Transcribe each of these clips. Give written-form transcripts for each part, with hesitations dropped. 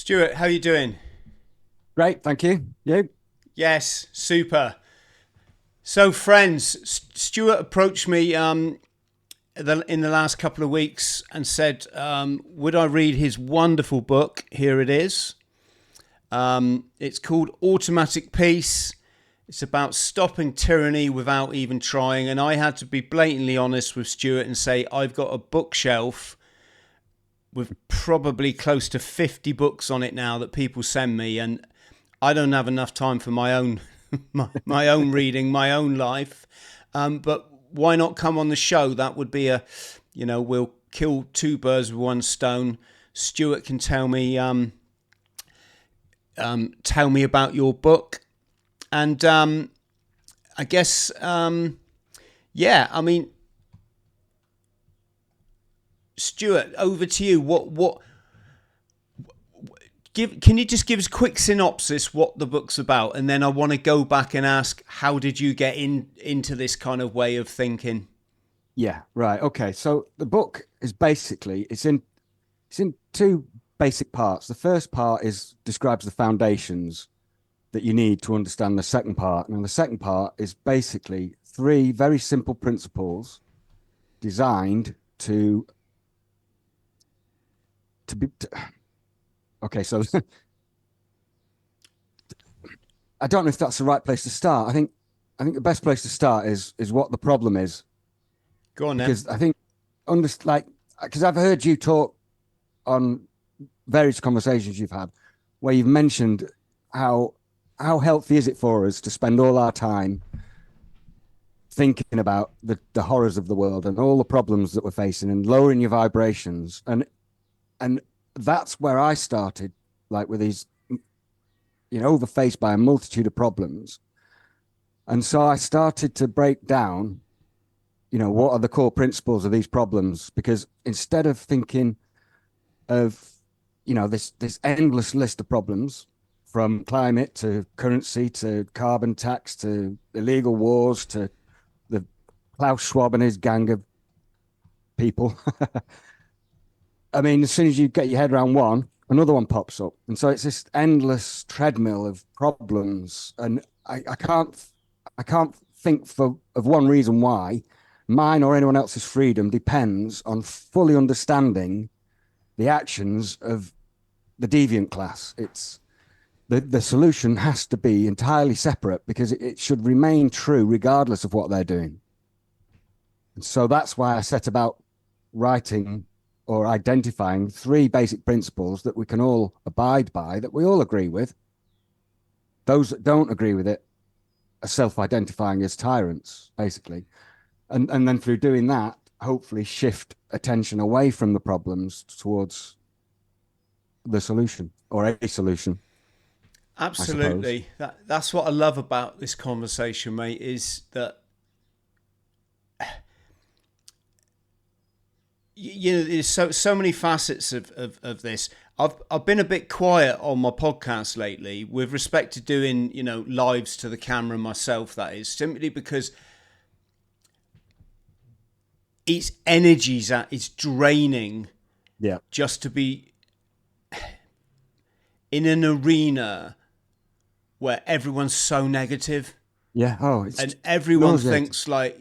Stuart, how you doing? Great, thank you. You? Yes, super. So, friends, Stuart approached me in the last couple of weeks and said, would I read his wonderful book? Here it is. It's called Automatic Peace. It's about stopping tyranny without even trying. And I had to be blatantly honest with Stuart and say, I've got a bookshelf with probably close to 50 books on it now that people send me, and I don't have enough time for my own my own reading, my own life. But why not come on the show? That would be we'll kill two birds with one stone. Stuart can tell me about your book, and I guess yeah. I mean, Stuart, over to you. Can you just give us a quick synopsis what the book's about, and then I want to go back and ask, how did you get into this kind of way of thinking? Yeah, right. Okay. So the book is basically it's in two basic parts. The first part is describes the foundations that you need to understand the second part. And the second part is basically three very simple principles designed to be okay, so I don't know if that's the right place to start. I think the best place to start is what the problem is, Go on then. because I think because I've heard you talk on various conversations you've had where you've mentioned how healthy is it for us to spend all our time thinking about the horrors of the world and all the problems that we're facing and lowering your vibrations, and that's where I started, like with these, overfaced by a multitude of problems. And so I started to break down, what are the core principles of these problems? Because instead of thinking of, this endless list of problems, from climate to currency to carbon tax to illegal wars to the Klaus Schwab and his gang of people. I mean, as soon as you get your head around one, another one pops up. And so it's this endless treadmill of problems. And I can't think of one reason why mine or anyone else's freedom depends on fully understanding the actions of the deviant class. It's the solution has to be entirely separate, because it should remain true regardless of what they're doing. And so that's why I set about writing or identifying three basic principles that we can all abide by, that we all agree with. Those that don't agree with it are self-identifying as tyrants, basically. And then through doing that, hopefully shift attention away from the problems towards the solution, or a solution, I suppose. Absolutely. That's what I love about this conversation, mate, is that there's so many facets of this. I've been a bit quiet on my podcast lately with respect to doing, lives to the camera myself, that is, simply because it's draining Yeah. just to be in an arena where everyone's so negative, Yeah. Oh, it's and everyone nauseating. thinks, like,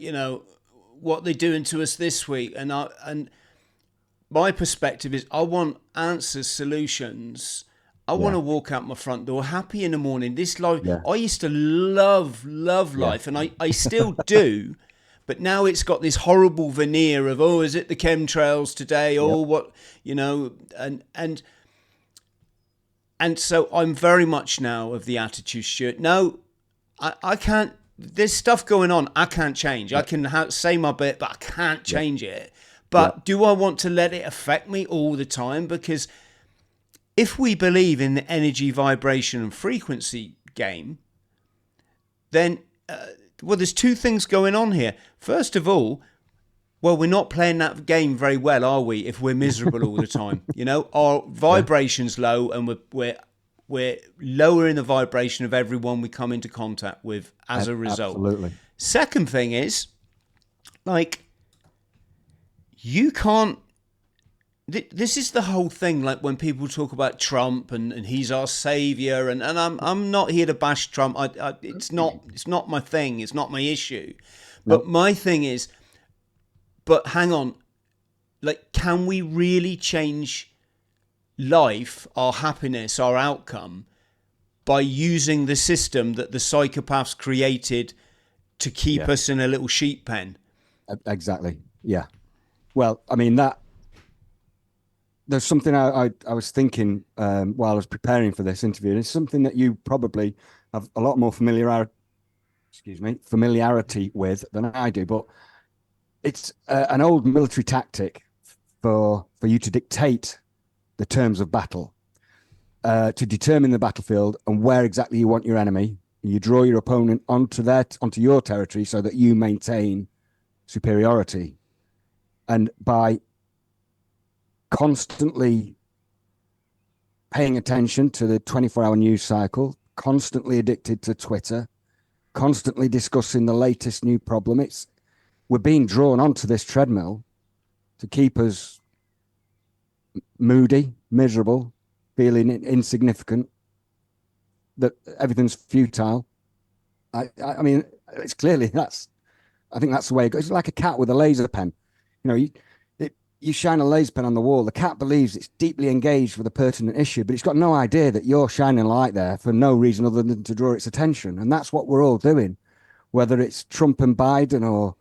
what they're doing to us this week. And my perspective is, I want answers, solutions. I want Yeah. to walk out my front door happy in the morning. This life, Yeah. I used to love Yeah. life, and I still do. But now it's got this horrible veneer of, oh, is it the chemtrails today? Yep. Oh, what, and so I'm very much now of the attitude, Stuart. No, I can't. There's stuff going on I can't change. I Yep. can say my bit, but I can't Yep. change it. Yep. But do I want to let it affect me all the time? Because if we believe in the energy, vibration, and frequency game, then, well, there's two things going on here. First of all, well, we're not playing that game very well, are we? If we're miserable all the time, our Yeah. vibration's low, and we're lowering the vibration of everyone we come into contact with as a result. Absolutely. Second thing is, like, you can't This is the whole thing. Like when people talk about Trump and he's our savior, and I'm not here to bash Trump. It's not my thing. It's not my issue. But No. my thing is, but hang on, like, can we really change life, our happiness, our outcome by using the system that the psychopaths created to keep Yeah. us in a little sheep pen? Exactly. Yeah. Well, I mean that. There's something I was thinking while I was preparing for this interview, and it's something that you probably have a lot more familiarity with than I do. But it's an old military tactic for you to dictate the terms of battle, to determine the battlefield and where exactly you want your enemy. You draw your opponent onto your territory so that you maintain superiority, and by constantly paying attention to the 24-hour news cycle, constantly addicted to Twitter, constantly discussing the latest new problem. We're being drawn onto this treadmill to keep us moody, miserable, feeling insignificant, that everything's futile. I mean, it's clearly I think that's the way it goes. It's like a cat with a laser pen. You shine a laser pen on the wall. The cat believes it's deeply engaged with a pertinent issue, but it's got no idea that you're shining light there for no reason other than to draw its attention. And that's what we're all doing, whether it's Trump and Biden or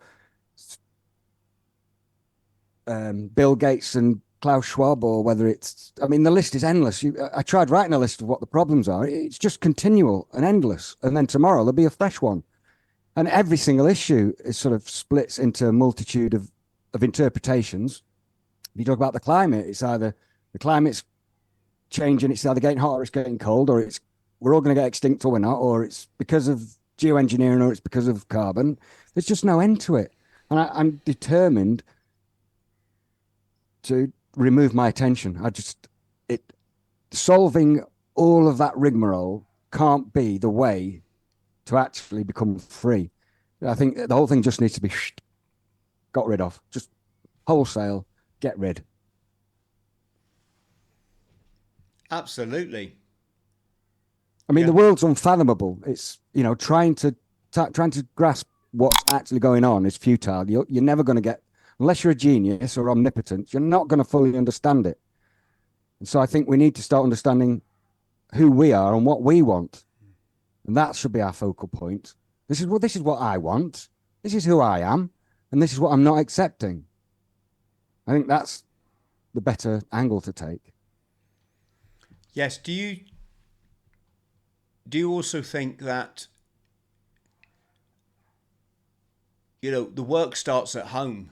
Bill Gates and Klaus Schwab, or whether I mean, the list is endless. I tried writing a list of what the problems are. It's just continual and endless. And then tomorrow there'll be a fresh one. And every single issue is sort of splits into a multitude of interpretations. If you talk about the climate, it's either the climate's changing, it's either getting hot or it's getting cold, or we're all going to get extinct or we're not, or it's because of geoengineering, or it's because of carbon. There's just no end to it. And I'm determined to remove my attention. Solving all of that rigmarole can't be the way to actually become free. I think the whole thing just needs to be got rid of, just wholesale, get rid. Absolutely. I mean, the world's unfathomable. It's, trying to grasp what's actually going on is futile. You're never going to get, unless you're a genius or omnipotent, you're not going to fully understand it. And so I think we need to start understanding who we are and what we want. And that should be our focal point. This is what I want. This is who I am. And this is what I'm not accepting. I think that's the better angle to take. Yes. Do you also think that, the work starts at home?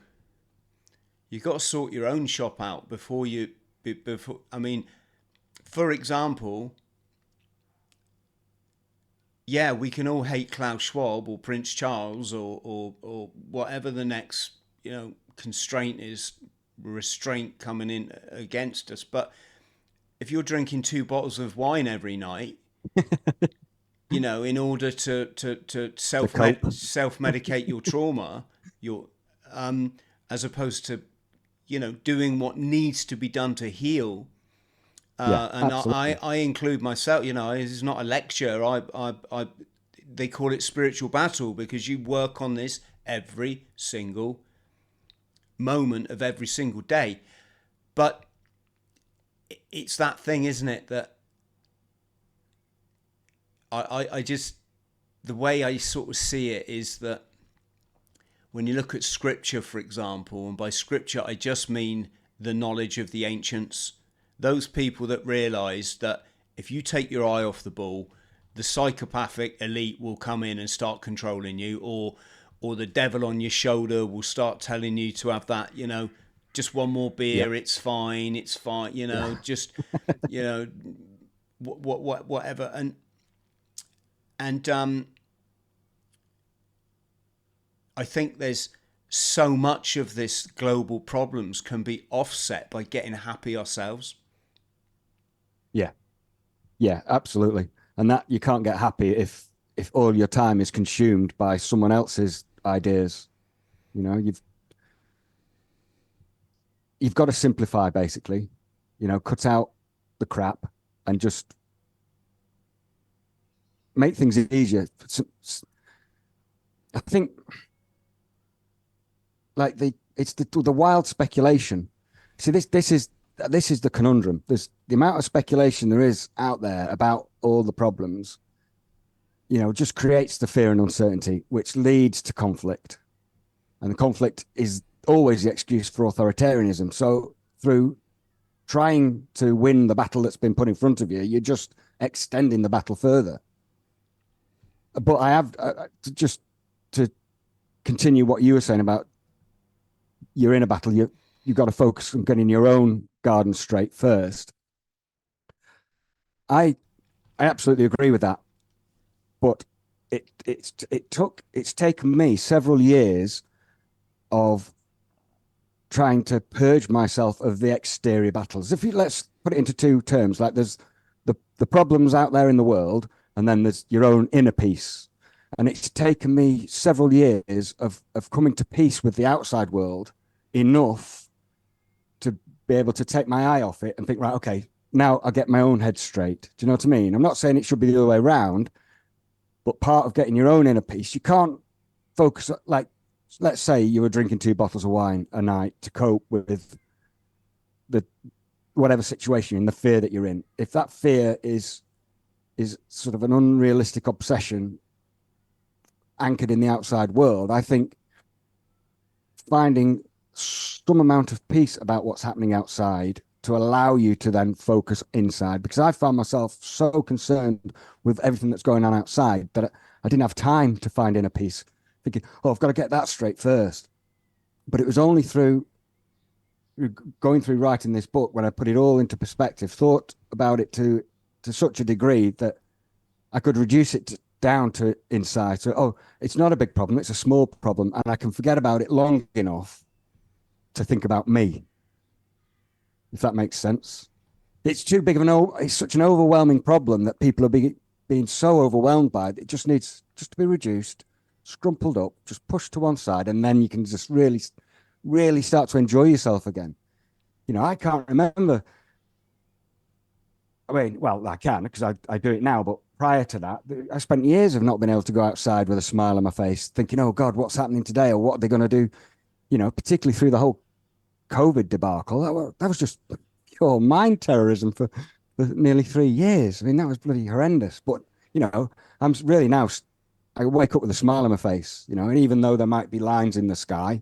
You've got to sort your own shop out before I mean, for example, yeah, we can all hate Klaus Schwab or Prince Charles or whatever the next, constraint is, restraint coming in against us. But if you're drinking 2 bottles of wine every night, in order to self-medicate your trauma, as opposed to, doing what needs to be done to heal. And I include myself. This is not a lecture. They call it spiritual battle, because you work on this every single moment of every single day. But it's that thing, isn't it, that I just, the way I sort of see it is that when you look at scripture, for example, and by scripture I just mean the knowledge of the ancients, those people that realized that if you take your eye off the ball, the psychopathic elite will come in and start controlling you, or the devil on your shoulder will start telling you to have that, just one more beer, yep. It's fine, just, whatever. And I think there's so much of this global problems can be offset by getting happy ourselves. Yeah, absolutely. And that you can't get happy if all your time is consumed by someone else's ideas. you've got to simplify, basically, cut out the crap and just make things easier. I think like it's the wild speculation. See, this is the conundrum. There's the amount of speculation there is out there about all the problems, just creates the fear and uncertainty, which leads to conflict. And the conflict is always the excuse for authoritarianism. So through trying to win the battle that's been put in front of you, you're just extending the battle further. But I have just to continue what you were saying about you're in a battle, you've got to focus on getting your own garden straight first. I absolutely agree with that. But it's taken me several years of trying to purge myself of the exterior battles. Let's put it into two terms, like there's the problems out there in the world, and then there's your own inner peace. And it's taken me several years of coming to peace with the outside world enough to be able to take my eye off it and think, right, okay, now I get my own head straight. Do you know what I mean? I'm not saying it should be the other way around, but part of getting your own inner peace, you can't focus, like, let's say you were drinking 2 bottles of wine a night to cope with the whatever situation you're in, the fear that you're in. If that fear is sort of an unrealistic obsession anchored in the outside world, I think finding some amount of peace about what's happening outside to allow you to then focus inside, because I found myself so concerned with everything that's going on outside that I didn't have time to find inner peace, thinking, oh, I've got to get that straight first. But it was only through going through writing this book when I put it all into perspective, thought about it to such a degree that I could reduce it down to inside. So, oh, it's not a big problem, it's a small problem, and I can forget about it long enough to think about me, if that makes sense. It's too big of it's such an overwhelming problem that people are being so overwhelmed by it. It just needs just to be reduced, scrumpled up, just pushed to one side, and then you can just really start to enjoy yourself again. I can't remember. I mean, well, I can because I do it now, but prior to that, I spent years of not being able to go outside with a smile on my face, thinking, oh God, what's happening today? Or what are they going to do? Particularly through the whole COVID debacle. That was just pure mind terrorism for nearly 3 years. I mean, that was bloody horrendous. But, I'm really now, I wake up with a smile on my face, and even though there might be lines in the sky,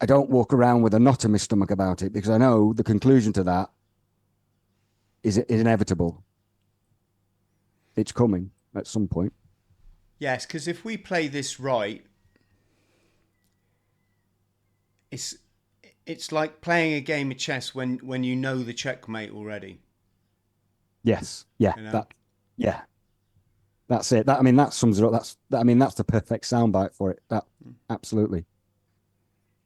I don't walk around with a knot in my stomach about it, because I know the conclusion to that is inevitable. It's coming at some point. Yes, because if we play this right, it's like playing a game of chess when you know the checkmate already. Yes. Yeah. Yeah. That's it. That sums it up. That's the perfect soundbite for it. That absolutely.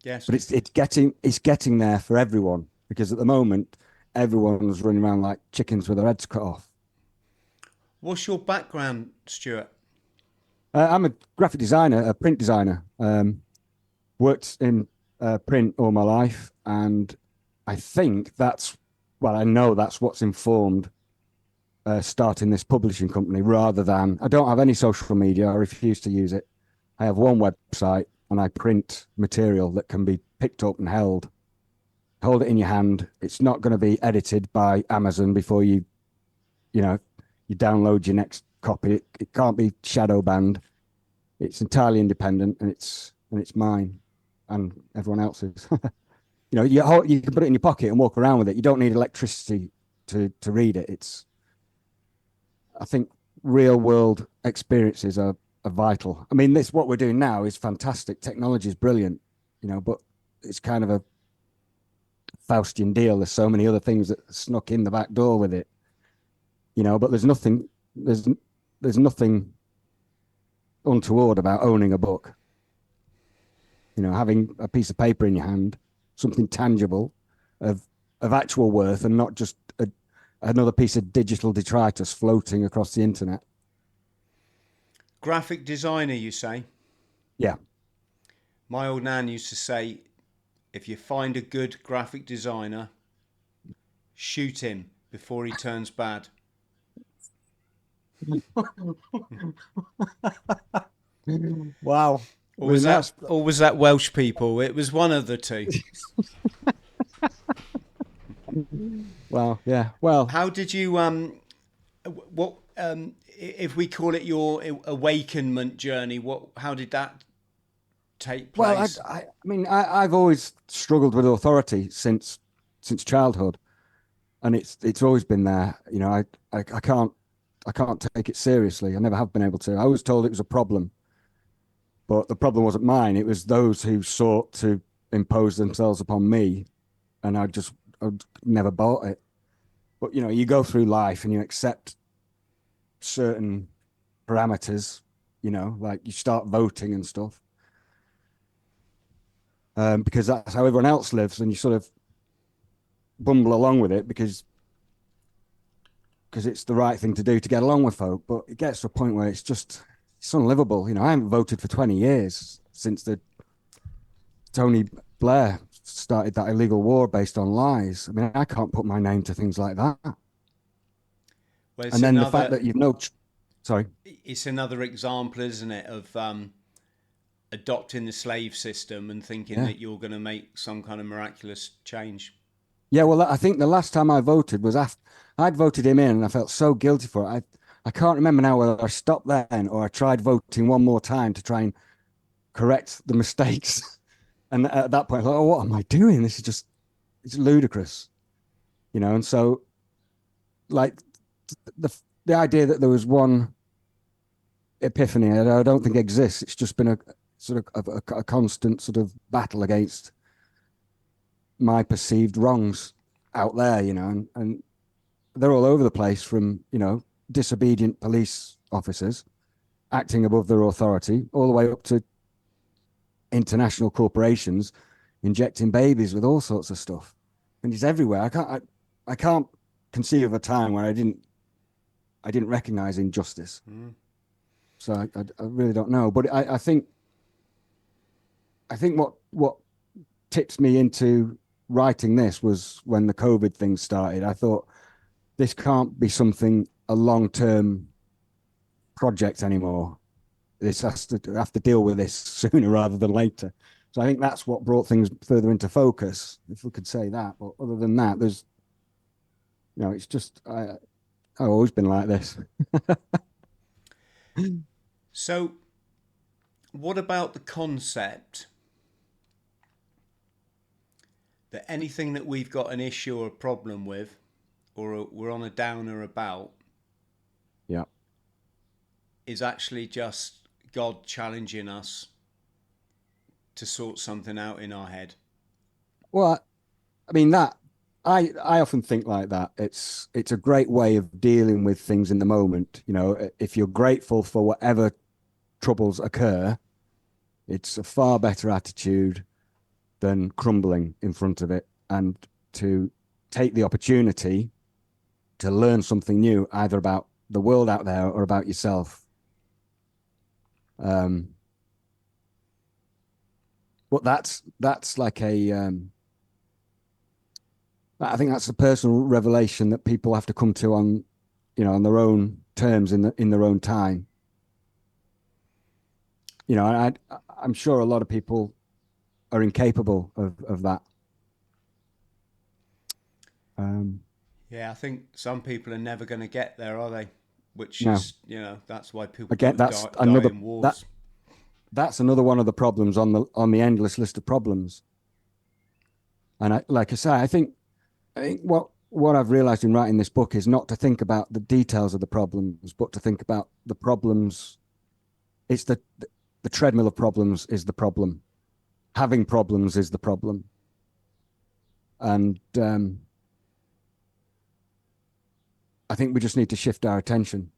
Yes. But it's getting there for everyone, because at the moment everyone's running around like chickens with their heads cut off. What's your background, Stuart? I'm a graphic designer, a print designer. Worked in print all my life, and I think I know that's what's informed starting this publishing company, rather than, I don't have any social media. I refuse to use it. I have one website, and I print material that can be picked up and held. Hold it in your hand. It's not going to be edited by Amazon before you download your next copy. It can't be shadow banned. It's entirely independent, and it's mine and everyone else's. You can put it in your pocket and walk around with it. You don't need electricity to read it. I think real world experiences are vital. I mean, what we're doing now is fantastic. Technology is brilliant, but it's kind of a Faustian deal. There's so many other things that snuck in the back door with it, but there's nothing untoward about owning a book. Having a piece of paper in your hand, something tangible of actual worth, and not just another piece of digital detritus floating across the internet. Graphic designer, you say? Yeah. My old nan used to say, if you find a good graphic designer, shoot him before he turns bad. Wow. Or was that Welsh people? It was one of the two. Well, yeah. Well, How did you what if we call it your awakenment journey? How did that take well, place? I mean, I've always struggled with authority since childhood, and it's always been there. You know, I can't take it seriously. I never have been able to. I was told it was a problem, but the problem wasn't mine. It was those who sought to impose themselves upon me, and I never bought it. But you know, you go through life and you accept certain parameters. You know, like you start voting and stuff, because that's how everyone else lives, and you sort of bumble along with it because it's the right thing to do to get along with folk. But it gets to a point where it's unlivable. You know, I haven't voted for 20 years since the Tony Blair started that illegal war based on lies. I mean, I can't put my name to things like that. Well, And then the fact that sorry, it's another example, isn't it, of adopting the slave system and thinking that you're going to make some kind of miraculous change. Yeah, well, I think the last time I voted was after I'd voted him in, and I felt so guilty for it. I can't remember now whether I stopped then or I tried voting one more time to try and correct the mistakes. And at that point, I thought, oh, what am I doing? It's ludicrous, you know. And so, like, the idea that there was one epiphany, I don't think exists. It's just been a sort of a constant sort of battle against my perceived wrongs out there, you know, and they're all over the place, from, you know, disobedient police officers acting above their authority all the way up to international corporations injecting babies with all sorts of stuff. And it's everywhere. I can't conceive of a time where I didn't recognize injustice. So I really don't know. But I think what tipped me into writing this was when the COVID thing started. I thought, this can't be a long-term project anymore. This has to have to deal with this sooner rather than later. So I think that's what brought things further into focus, if we could say that. But other than that, there's, you know, it's just I've always been like this. So, what about the concept that anything that we've got an issue or a problem with, or we're on a downer about, Yeah, is actually just God challenging us to sort something out in our head? well, I mean, that I often think like that. It's a great way of dealing with things in the moment. You know, if you're grateful for whatever troubles occur, it's a far better attitude than crumbling in front of it, and to take the opportunity to learn something new, either about the world out there or about yourself. But that's like I think that's a personal revelation that people have to come to on, you know, on their own terms in their own time. You know, I'm sure a lot of people are incapable of that. Yeah, I think some people are never going to get there, are they? Which No, is, you know, that's why people again, go die in wars. That's another one of the problems on the endless list of problems. And like I say, I think what I've realized in writing this book is not to think about the details of the problems, but to think about the problems. It's the treadmill of problems is the problem. Having problems is the problem. And I think we just need to shift our attention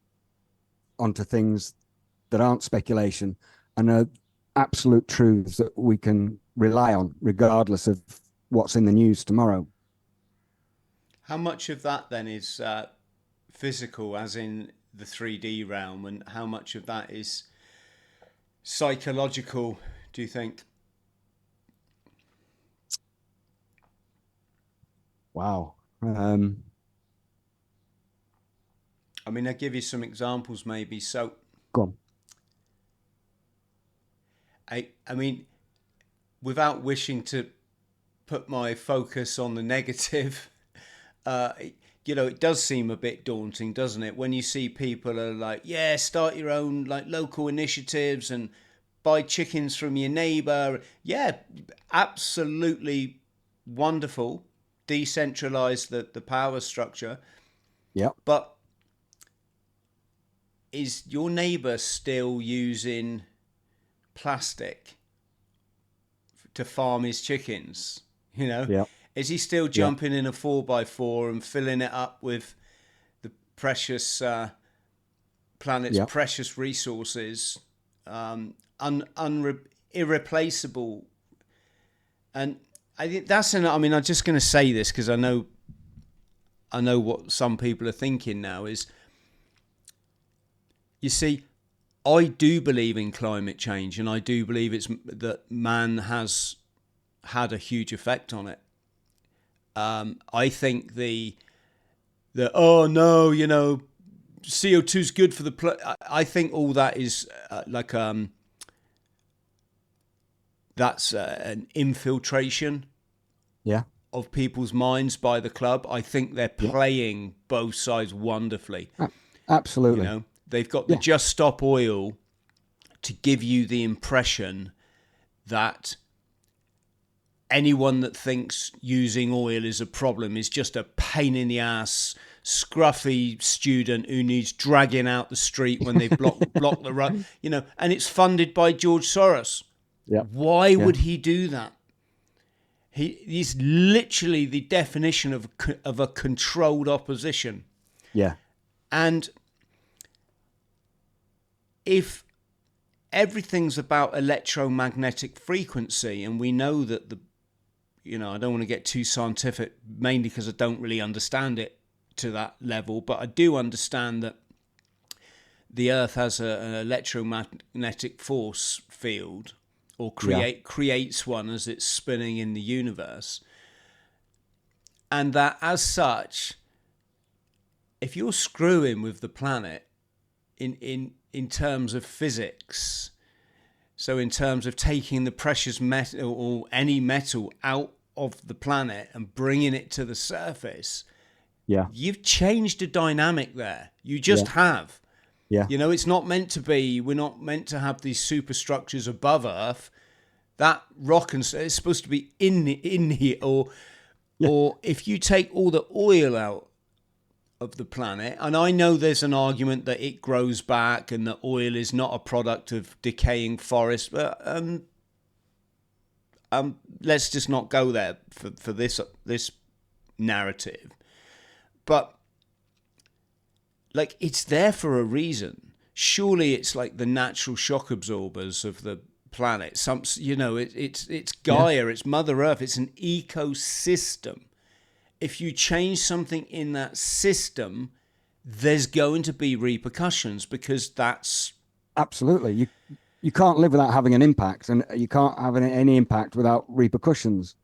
onto things that aren't speculation and are absolute truths that we can rely on, regardless of what's in the news tomorrow. How much of that then is physical, as in the 3D realm, and how much of that is psychological, do you think? Wow. I mean, I'll give you some examples maybe. So, Go on. I mean, without wishing to put my focus on the negative, uh, it does seem a bit daunting, doesn't it? When you see people are like, yeah, start your own like local initiatives and buy chickens from your neighbor. Yeah, absolutely wonderful. Decentralize the power structure. Yep. But is your neighbor still using plastic to farm his chickens? You know, Yep. is he still Yep. jumping in a 4x4 and filling it up with the precious planet's Yep. precious resources, irreplaceable? And I think I mean, I'm just going to say this because I know what some people are thinking now is, you see, I do believe in climate change, and I do believe it's that man has had a huge effect on it. I think the oh no, CO2 is good for the I think all that is that's an infiltration Yeah. of people's minds by the club. I think they're Yeah. playing both sides wonderfully. Absolutely. They've got the Yeah. Just Stop Oil to give you the impression that anyone that thinks using oil is a problem is just a pain in the ass, scruffy student who needs dragging out the street when they've blocked the road, and it's funded by George Soros. Yeah. Why Yeah. would he do that? He's literally the definition of a controlled opposition. Yeah. And if everything's about electromagnetic frequency, and we know that I don't want to get too scientific, mainly because I don't really understand it to that level, but I do understand that the Earth has an electromagnetic force field, or Yeah. creates one as it's spinning in the universe, and that as such, if you're screwing with the planet in terms of physics, so in terms of taking the precious metal or any metal out of the planet and bringing it to the surface, Yeah. you've changed the dynamic there. You Yeah. just have. Yeah. It's not meant to be, we're not meant to have these superstructures above Earth. That rock and it's supposed to be in here, or if you take all the oil out of the planet, and I know there's an argument that it grows back and that oil is not a product of decaying forests, but let's just not go there for this narrative. But like, it's there for a reason. Surely it's like the natural shock absorbers of the planet. It's Gaia, it's Mother Earth, it's an ecosystem. If you change something in that system, there's going to be repercussions, because that's Absolutely. You can't live without having an impact, and you can't have any impact without repercussions.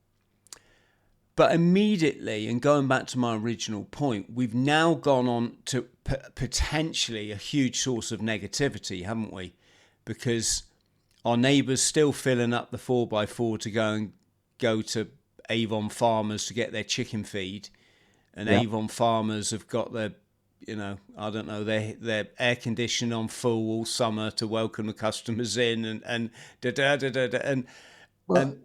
But immediately, and going back to my original point, we've now gone on to potentially a huge source of negativity, haven't we? Because our neighbours still filling up the 4x4 to go to Avon Farmers to get their chicken feed, and Yeah. Avon Farmers have got their, I don't know, their air conditioning on full all summer to welcome the customers in, and da da da da da, Well, and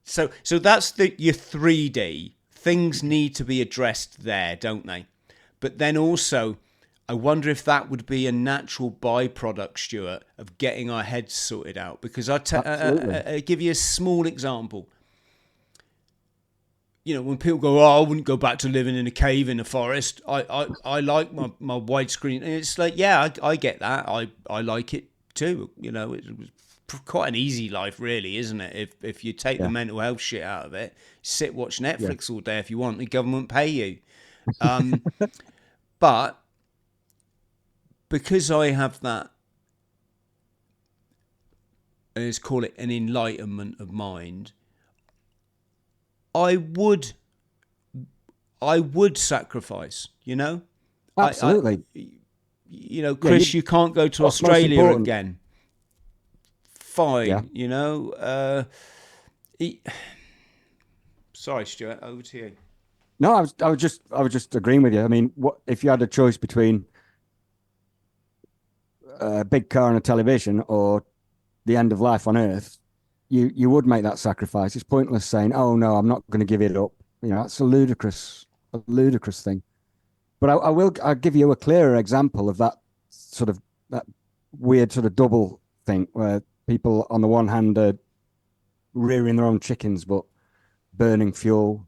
so that's your 3D. Things need to be addressed there, don't they? But then also, I wonder if that would be a natural byproduct, Stuart, of getting our heads sorted out. Because absolutely. I give you a small example. When people go, oh, I wouldn't go back to living in a cave in a forest. I like my widescreen. And it's like, yeah, I get that. I like it too. It was quite an easy life, really, isn't it? If you take the Yeah. mental health shit out of it, sit, watch Yeah. Netflix all day if you want. The government pay you. But because I have that, let's call it an enlightenment of mind, I would I would sacrifice, you know. Absolutely. You know, Chris, you can't go to what's most Australia important? again. Fine, Yeah. you know. Sorry, Stuart, over to you. No, I was just agreeing with you. I mean, what if you had a choice between a big car and a television or the end of life on Earth? You would make that sacrifice. It's pointless saying, "Oh no, I'm not going to give it up." You know, that's a ludicrous thing. But I'll give you a clearer example of that weird sort of double thing where people on the one hand are rearing their own chickens but burning fuel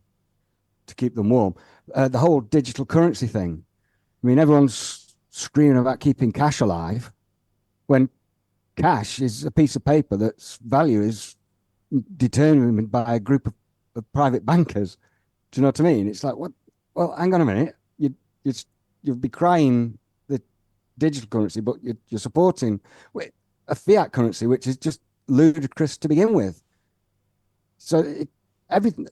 to keep them warm. The whole digital currency thing. I mean, everyone's screaming about keeping cash alive when cash is a piece of paper that's value is determined by a group of private bankers. Do you know what I mean? It's like, what? Well, hang on a minute. You'd be crying the digital currency, but you're supporting a fiat currency, which is just ludicrous to begin with. So everything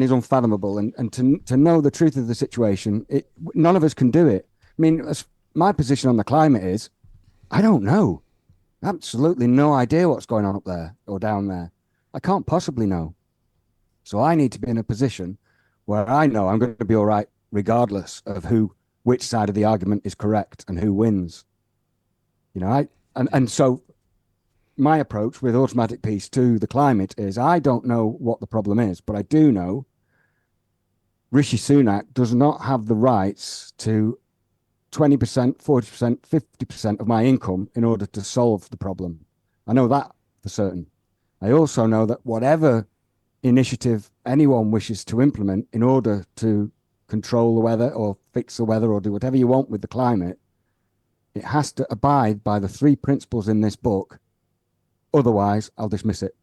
is unfathomable, and to know the truth of the situation, none of us can do it. I mean, my position on the climate is, I don't know. Absolutely no idea what's going on up there or down there. I can't possibly know. So I need to be in a position where I know I'm going to be all right, regardless of which side of the argument is correct and who wins. You know, and so my approach with automatic peace to the climate is I don't know what the problem is, but I do know Rishi Sunak does not have the rights to 20%, 40%, 50% of my income in order to solve the problem. I know that for certain. I also know that whatever initiative anyone wishes to implement in order to control the weather or fix the weather or do whatever you want with the climate, it has to abide by the 3 principles in this book. Otherwise, I'll dismiss it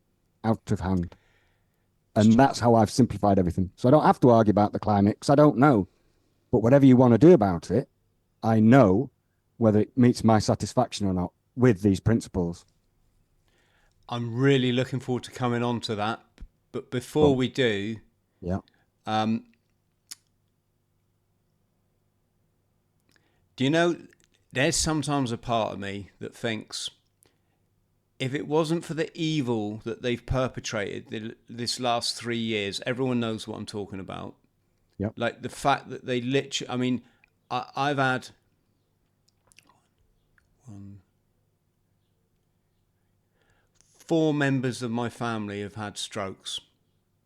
out of hand. And that's how I've simplified everything. So I don't have to argue about the climate because I don't know. But whatever you want to do about it, I know whether it meets my satisfaction or not with these principles. I'm really looking forward to coming on to that. But before we do, yeah, do you know, there's sometimes a part of me that thinks if it wasn't for the evil that they've perpetrated this last 3 years, everyone knows what I'm talking about. Yep. Like the fact that they literally, I mean, I've had 4 members of my family have had strokes.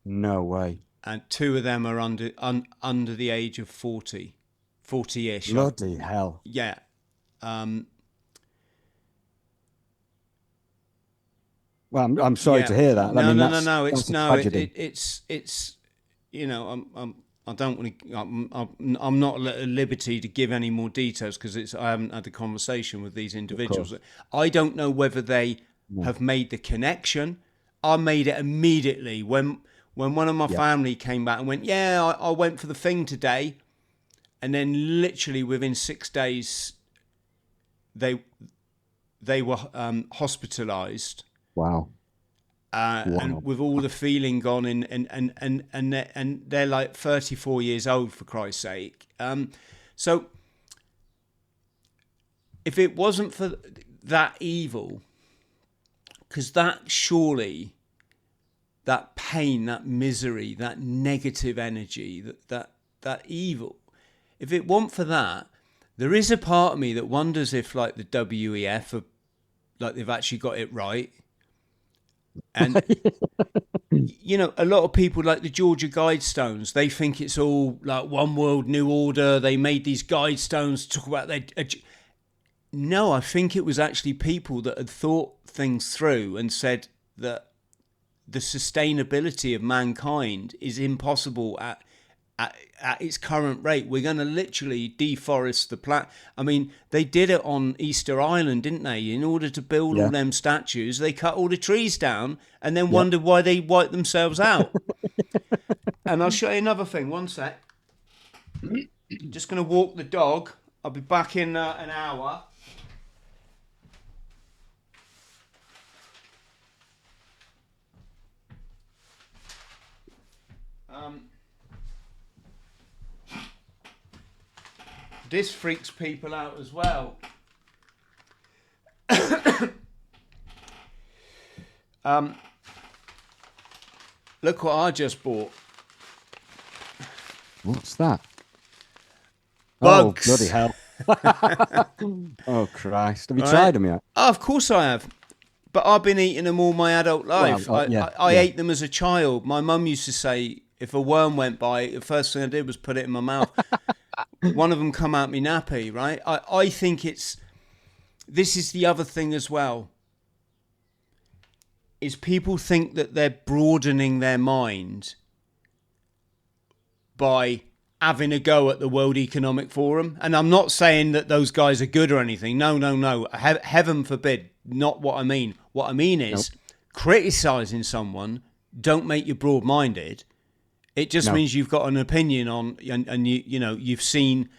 No way. And 2 of them are under the age of 40-ish. Bloody hell. Yeah. Well, I'm sorry to hear that. No, I mean, no. It's tragedy. It's you know, I don't want to. I'm not at liberty to give any more details because I haven't had a conversation with these individuals. I don't know whether they have made the connection. I made it immediately when one of my family came back and went, "Yeah, I went for the thing today," and then literally within 6 days, they were hospitalised. Wow. And with all the feeling gone, and they're like 34 years old, for Christ's sake. So if it wasn't for that evil, because that surely, that pain, that misery, that negative energy, that evil, if it weren't for that, there is a part of me that wonders if, like, the WEF are, like, they've actually got it right. And you know, a lot of people, like the Georgia Guidestones, they think it's all like one world, new order. They made these Guidestones to talk about their. No, I think it was actually people that had thought things through and said that the sustainability of mankind is impossible at its current rate. We're going to literally deforest the planet. I mean, they did it on Easter Island, didn't they? In order to build all them statues, they cut all the trees down and then wondered why they wiped themselves out. And I'll show you another thing. One sec. Just going to walk the dog. I'll be back in an hour. this freaks people out as well. Look what I just bought. What's that? Bugs. Oh, bloody hell. Oh, Christ. Have you tried them yet? Oh, of course I have. But I've been eating them all my adult life. Well, I ate them as a child. My mum used to say, if a worm went by, the first thing I did was put it in my mouth. One of them come out me nappy, right? I think this is the other thing as well, is people think that they're broadening their mind by having a go at the World Economic Forum. And I'm not saying that those guys are good or anything. No. Heaven forbid. Not what I mean. What I mean is criticizing someone don't make you broad-minded. It just means you've got an opinion on, and you've seen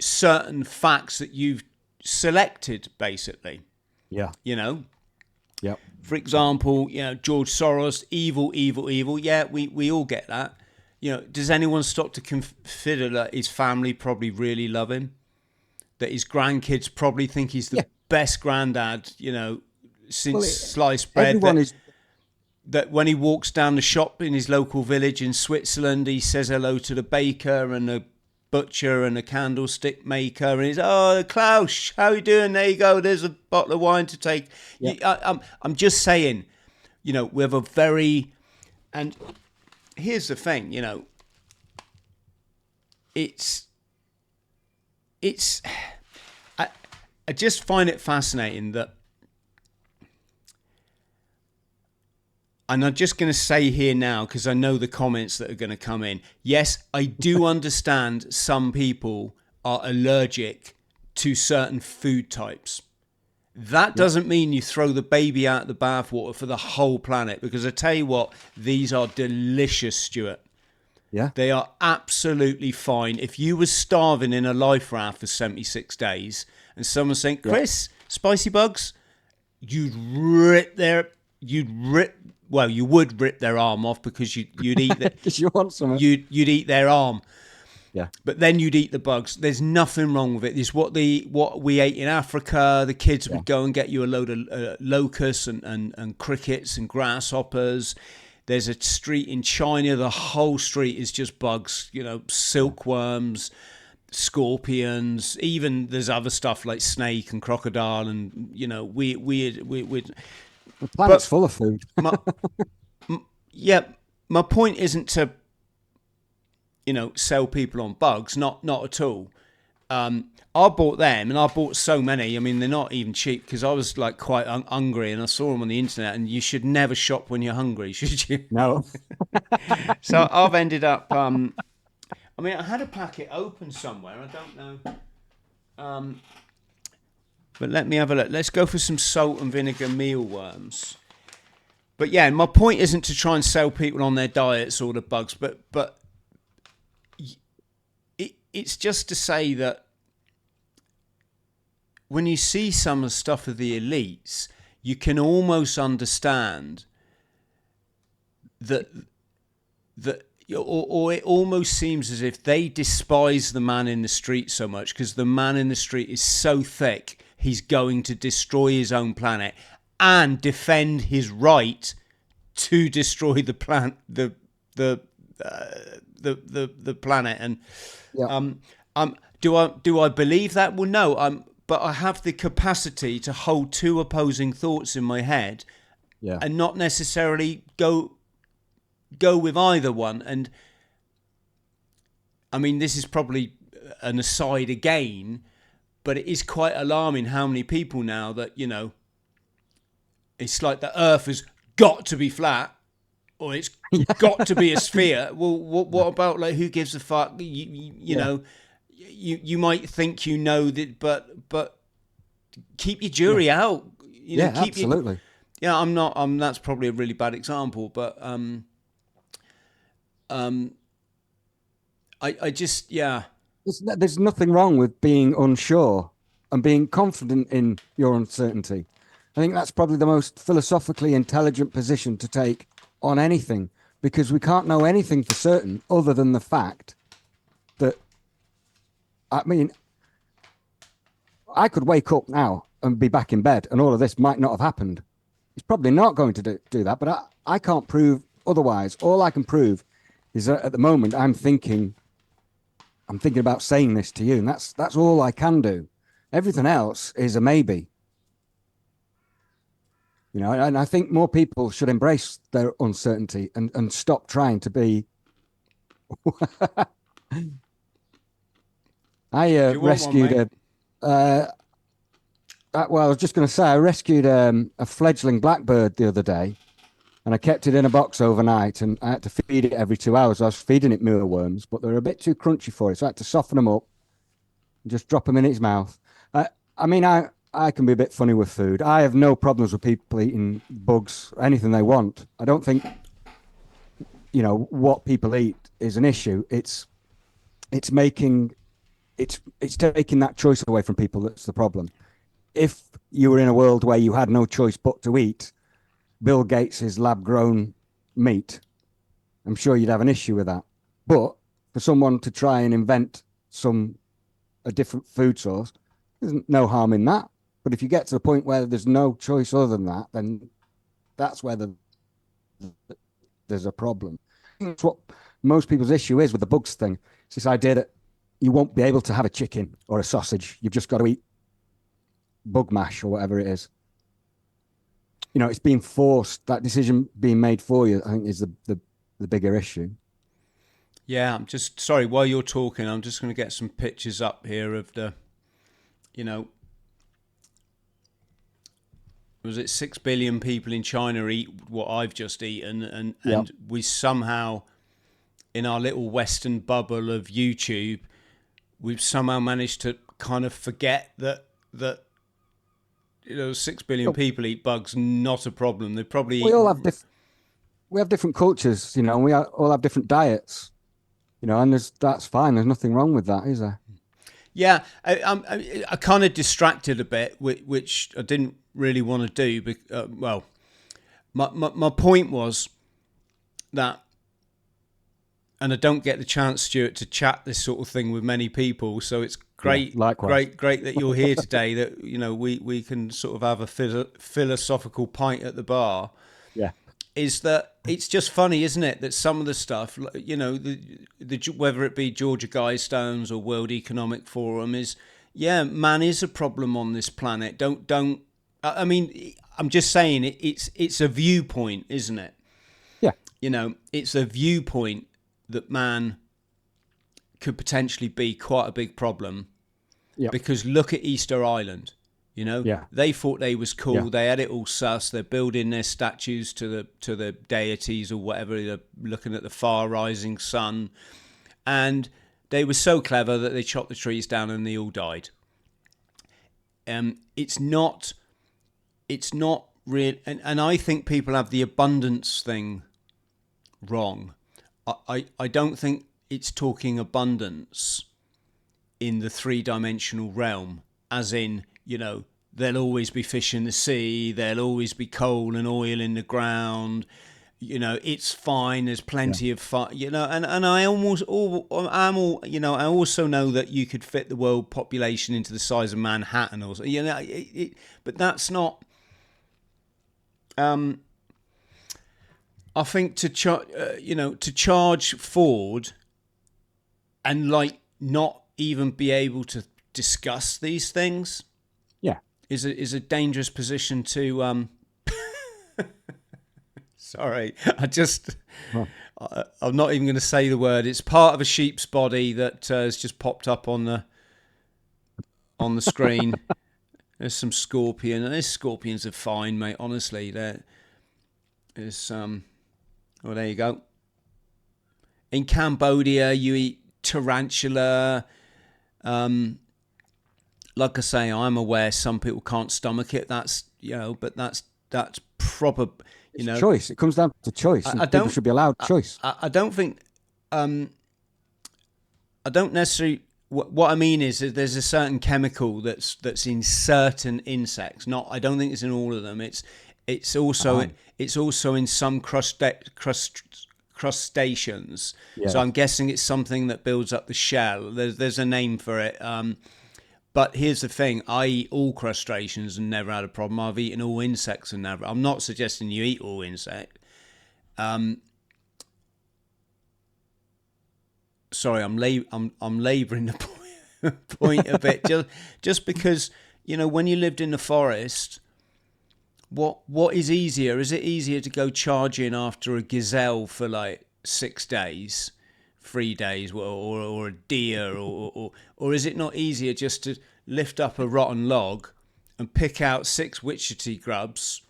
certain facts that you've selected, basically. Yeah. Yep. For example, George Soros, evil. Yeah, we all get that. Does anyone stop to consider that his family probably really love him? That his grandkids probably think he's the best granddad, since sliced bread. That when he walks down the shop in his local village in Switzerland, he says hello to the baker and the butcher and the candlestick maker, and he's, oh, Klaus, how you doing? There you go. There's a bottle of wine to take. Yeah. I'm just saying, we have a very, and here's the thing, I just find it fascinating that, and I'm just going to say here now, because I know the comments that are going to come in. Yes, I do understand some people are allergic to certain food types. That doesn't mean you throw the baby out the bathwater for the whole planet, because I tell you what, these are delicious, Stuart. Yeah. They are absolutely fine. If you were starving in a life raft for 76 days and someone's saying, Chris, spicy bugs, you would rip their arm off, because you'd eat that. Because you want some. You'd eat their arm. Yeah. But then you'd eat the bugs. There's nothing wrong with it. It's what we ate in Africa. The kids would go and get you a load of locusts and crickets and grasshoppers. There's a street in China. The whole street is just bugs. Silkworms, scorpions. Even there's other stuff like snake and crocodile and weird. The planet's full of food. My point isn't to, sell people on bugs. Not at all. I bought them, and I bought so many. I mean, they're not even cheap, because I was like quite hungry, and I saw them on the internet. And you should never shop when you're hungry, should you? No. So I've ended up. I had a packet open somewhere. I don't know. But let me have a look. Let's go for some salt and vinegar mealworms. But yeah, my point isn't to try and sell people on their diets or the bugs, but it's just to say that when you see some of the stuff of the elites, you can almost understand that or it almost seems as if they despise the man in the street so much, because the man in the street is so thick, he's going to destroy his own planet and defend his right to destroy the planet. The planet. And do I believe that? Well, no. But I have the capacity to hold two opposing thoughts in my head, and not necessarily go with either one. And I mean, this is probably an aside again, but it is quite alarming how many people now that, it's like the earth has got to be flat, or it's got to be a sphere. Well, what about, like, who gives a fuck? You know, you might think that, but keep your jury out. Absolutely. I'm not. That's probably a really bad example, but I just There's nothing wrong with being unsure and being confident in your uncertainty. I think that's probably the most philosophically intelligent position to take on anything, because we can't know anything for certain other than the fact that I mean, I could wake up now and be back in bed, and all of this might not have happened. It's probably not going to do that, but I can't prove otherwise. All I can prove is that at the moment I'm thinking about saying this to you, and that's all I can do. Everything else is a maybe. You know, and I think more people should embrace their uncertainty and stop trying to be. I rescued well, I was just going to say I rescued a fledgling blackbird the other day, and I kept it in a box overnight, and I had to feed it every 2 hours. I was feeding it mealworms, but they were a bit too crunchy for it, so I had to soften them up and just drop them in its mouth. I can be a bit funny with food. I have no problems with people eating bugs or anything they want. I don't think, what people eat is an issue. It's taking that choice away from people that's the problem. If you were in a world where you had no choice but to eat Bill Gates's lab-grown meat, I'm sure you'd have an issue with that. But for someone to try and invent a different food source, there's no harm in that. But if you get to the point where there's no choice other than that, then that's where there's a problem. That's what most people's issue is with the bugs thing. It's this idea that you won't be able to have a chicken or a sausage. You've just got to eat bug mash or whatever it is. It's being forced, that decision being made for you, I think, is the bigger issue. Yeah, I'm just sorry, while you're talking, I'm just going to get some pictures up here of the, was it 6 billion people in China eat what I've just eaten, and we somehow, in our little Western bubble of YouTube, we've somehow managed to kind of forget that 6 billion people eat bugs, not a problem. They probably we have different cultures, and we all have different diets, and that's fine. There's nothing wrong with that, is there? Yeah, I kind of distracted a bit, which I didn't really want to do. Well, my point was that, and I don't get the chance, Stuart, to chat this sort of thing with many people. So it's great, great that you're here today. That we can sort of have a philosophical pint at the bar. Yeah, is that it's just funny, isn't it, that some of the stuff, whether it be Georgia Guidestones or World Economic Forum, is man is a problem on this planet. Don't. I mean, I'm just saying it's a viewpoint, isn't it? Yeah. It's a viewpoint that man could potentially be quite a big problem. Yeah. Because look at Easter Island. They thought they was cool. Yeah. They had it all sus. They're building their statues to the deities or whatever. They're looking at the far rising sun, and they were so clever that they chopped the trees down and they all died. It's not real, and I think people have the abundance thing wrong. I don't think it's talking abundance in the three-dimensional realm, as in, there'll always be fish in the sea, there'll always be coal and oil in the ground, it's fine, there's plenty of fun, and I also know that you could fit the world population into the size of Manhattan or but that's not, I think to charge forward and not even be able to discuss these things, is a dangerous position to. Sorry, I'm not even going to say the word. It's part of a sheep's body that has just popped up on the screen. There's some scorpion, and these scorpions are fine, mate. Honestly, there's well, there you go. In Cambodia, you eat tarantula. Like I say, I'm aware some people can't stomach it. That's but that's proper. It's choice. It comes down to choice. People should be allowed choice. I don't think. I don't necessarily. What I mean is that there's a certain chemical that's in certain insects. I don't think it's in all of them. It's also in some crustaceans. Yeah. So I'm guessing it's something that builds up the shell. There's a name for it. But here's the thing: I eat all crustaceans and never had a problem. I've eaten all insects and never. I'm not suggesting you eat all insect. Sorry, I'm labouring the point a bit. Just because, you know, when you lived in the forest, what is easier? Is it easier to go charging after a gazelle for like 6 days, 3 days, or a deer, or is it not easier just to lift up a rotten log and pick out 6 witchetty grubs,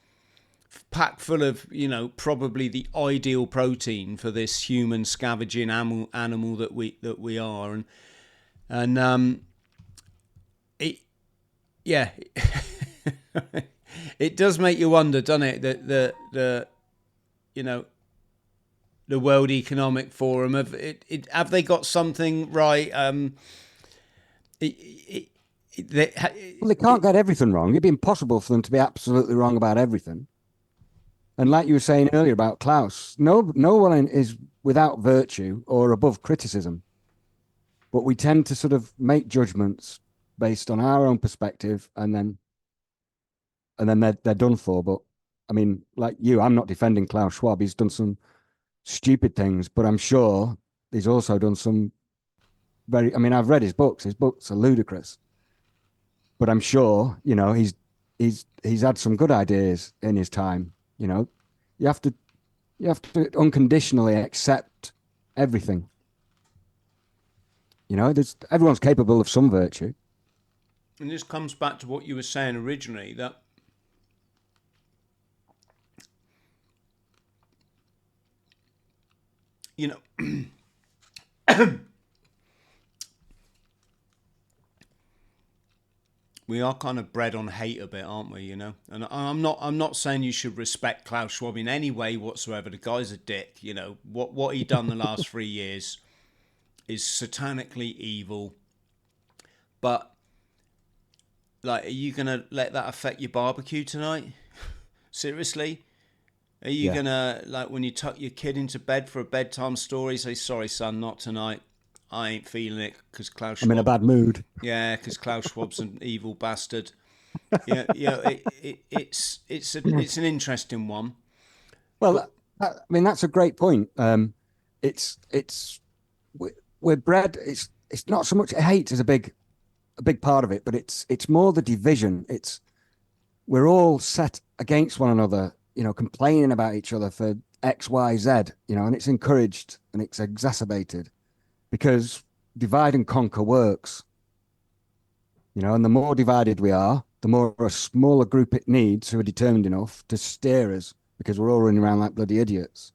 packed full of, you know, probably the ideal protein for this human scavenging animal that we are, and it, yeah. It does make you wonder, doesn't it, that the you know, the World Economic Forum have they got something right? Well, they can't get everything wrong. It'd be impossible for them to be absolutely wrong about everything. And like you were saying earlier about Klaus, no one is without virtue or above criticism. But we tend to sort of make judgments based on our own perspective, and then they're done for. But I mean, like you, I'm not defending Klaus Schwab. He's done some stupid things, but I'm sure he's also done some very, I mean, I've read his books. His books are ludicrous. But I'm sure, you know, he's had some good ideas in his time. You know, you have to unconditionally accept everything. You know, everyone's capable of some virtue. And this comes back to what you were saying originally, that you know, we are kind of bred on hate a bit, aren't we? You know, and I'm not saying you should respect Klaus Schwab in any way whatsoever. The guy's a dick. You know what he done the last 3 years is satanically evil. But like, are you gonna let that affect your barbecue tonight? Seriously? Are you gonna, like, when you tuck your kid into bed for a bedtime story, say, "Sorry, son, not tonight. I ain't feeling it because Klaus Schwab." I'm in a bad mood. Yeah, because Klaus Schwab's an evil bastard. Yeah, it's an interesting one. Well, I mean, that's a great point. We're bred. It's not so much hate is a big part of it, but it's more the division. We're all set against one another, you know, complaining about each other for X, Y, Z, you know, and it's encouraged and it's exacerbated because divide and conquer works, you know, and the more divided we are, the more a smaller group it needs who are determined enough to steer us, because we're all running around like bloody idiots.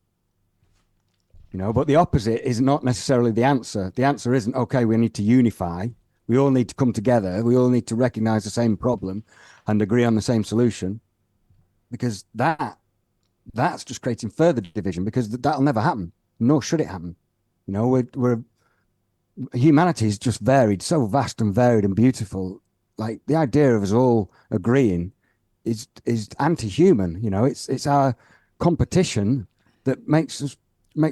You know, but the opposite is not necessarily the answer. The answer isn't, okay, we need to unify. We all need to come together. We all need to recognize the same problem and agree on the same solution, because that's just creating further division, because that'll never happen, nor should it happen. You know, humanity is just varied, so vast and varied and beautiful. Like, the idea of us all agreeing is anti-human. You know, it's our competition that makes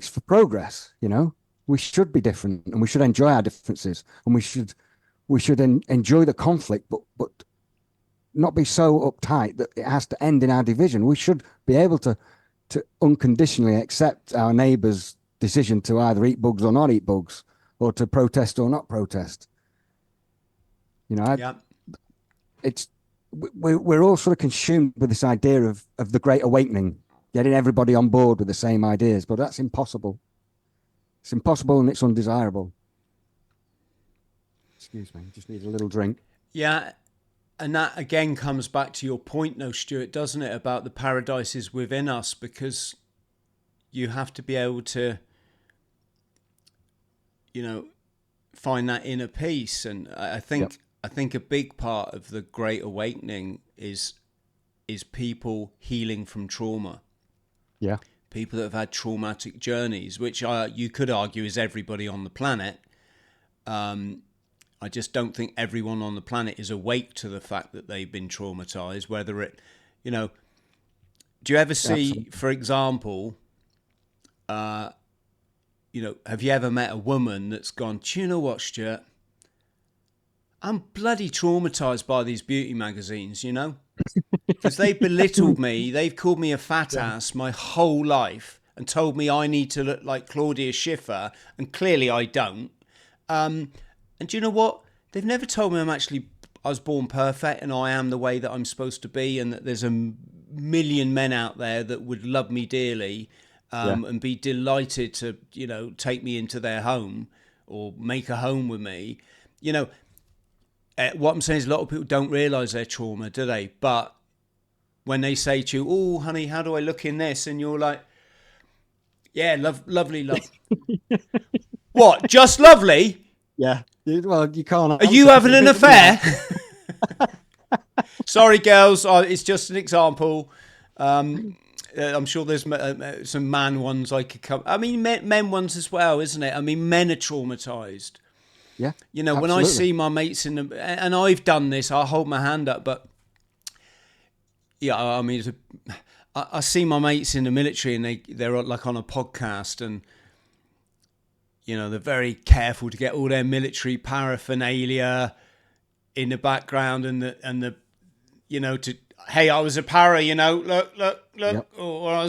for progress. You know, we should be different and we should enjoy our differences, and we should enjoy the conflict, but not be so uptight that it has to end in our division. We should be able to unconditionally accept our neighbour's decision to either eat bugs or not eat bugs, or to protest or not protest. You know, we're all sort of consumed with this idea of the Great Awakening, getting everybody on board with the same ideas, but that's impossible. It's impossible and it's undesirable. Excuse me, just need a little drink. Yeah, and that again comes back to your point, though, Stuart, doesn't it, about the paradises within us, because you have to be able to, you know, find that inner peace. And I think a big part of the Great Awakening is people healing from trauma. Yeah. People that have had traumatic journeys, which you could argue is everybody on the planet. I just don't think everyone on the planet is awake to the fact that they've been traumatized, whether it, you know, do you ever see, for example, have you ever met a woman that's gone, do you know what, Stuart? I'm bloody traumatized by these beauty magazines, because they belittled me. They've called me a fat ass my whole life and told me I need to look like Claudia Schiffer, and clearly I don't. And do you know what? They've never told me I was born perfect and I am the way that I'm supposed to be, and that there's a million men out there that would love me dearly and be delighted to, take me into their home or make a home with me. What I'm saying is a lot of people don't realise their trauma, do they? But when they say to you, oh, honey, how do I look in this? And you're like, yeah, lovely, love. What, just lovely? Yeah. Well, you can't. Are you having an affair? Sorry, girls. It's just an example. I'm sure there's some man ones I could come. I mean, men ones as well, isn't it? I mean, men are traumatised. Yeah. When I see my mates and I've done this, I hold my hand up, but yeah, I mean, I see my mates in the military and they're like on a podcast, and they're very careful to get all their military paraphernalia in the background and the hey, I was a para, look, yep. Or I